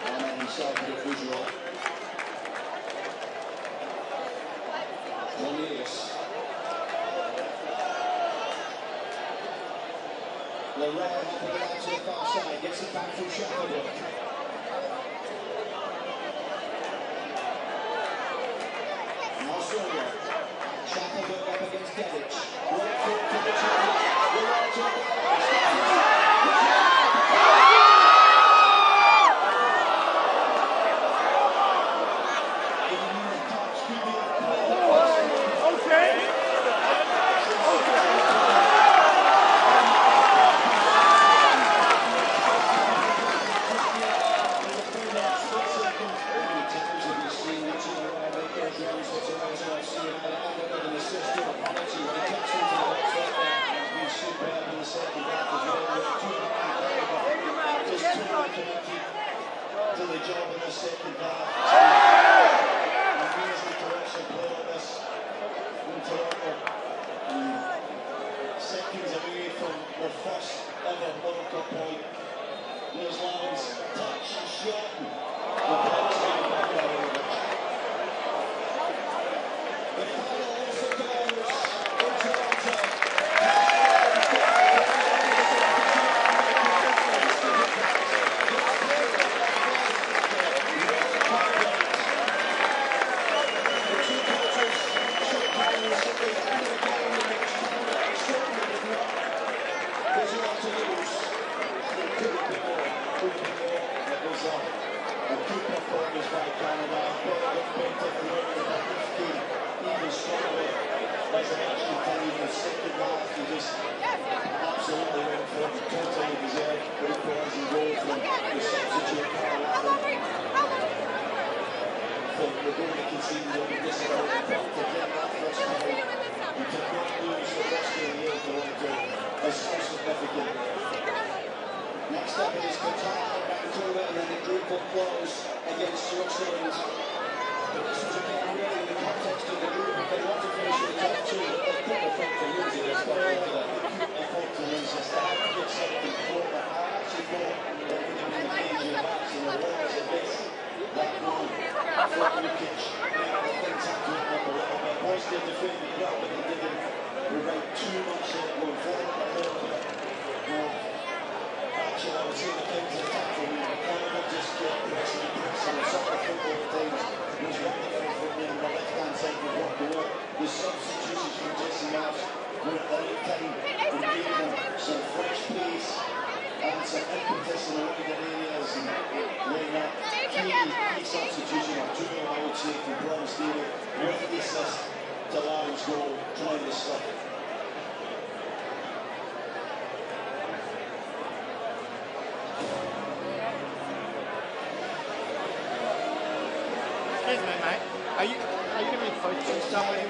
Ahmed himself with a visual. Cornelius. Leroy hopping it out to the far side, gets it back from Shackelford. Australia. Shackelford up against Dedic. Right foot to the top. Leroy to the to the job in the second half. Amazing collection play like this in Toronto. Seconds away from the first ever World Cup point. There's Lavin's touch, shot, and the ball's going back out of the pitch. The final also goes in Toronto. Absolutely went for it, totally deserved the equalising goal from the substitute from the goal they conceded on the disallowed, but to get that first goal and to not lose the first game here in Toronto is so significant. Next up it is Qatar and Vancouver, and then the group will close against Switzerland. But this was again really in the context of the group. They want to finish in the top two, but they couldn't afford to lose it. They couldn't afford to lose this. They had to get something for it. I actually thought they would have been the danger of matching the walls of this. That goal for Lukic. Things had to open up a little bit. Bosnia defended well, but they didn't provide too much going forward. A little bit. Actually, I would say the counter-attack for me. Canada just kept pressing and pressing. And soccer football at times was running out from me on the left-hand side of the work. The substitutions from Jesse Marsh were at the right time and gave them some fresh pace and some impetus in the wider areas. And when that key substitution of Juno, I would say, from Brown Stevie, with the assist to Larry's goal, tremendous stuff. Excuse me, mate. Are you going to be posting somewhere?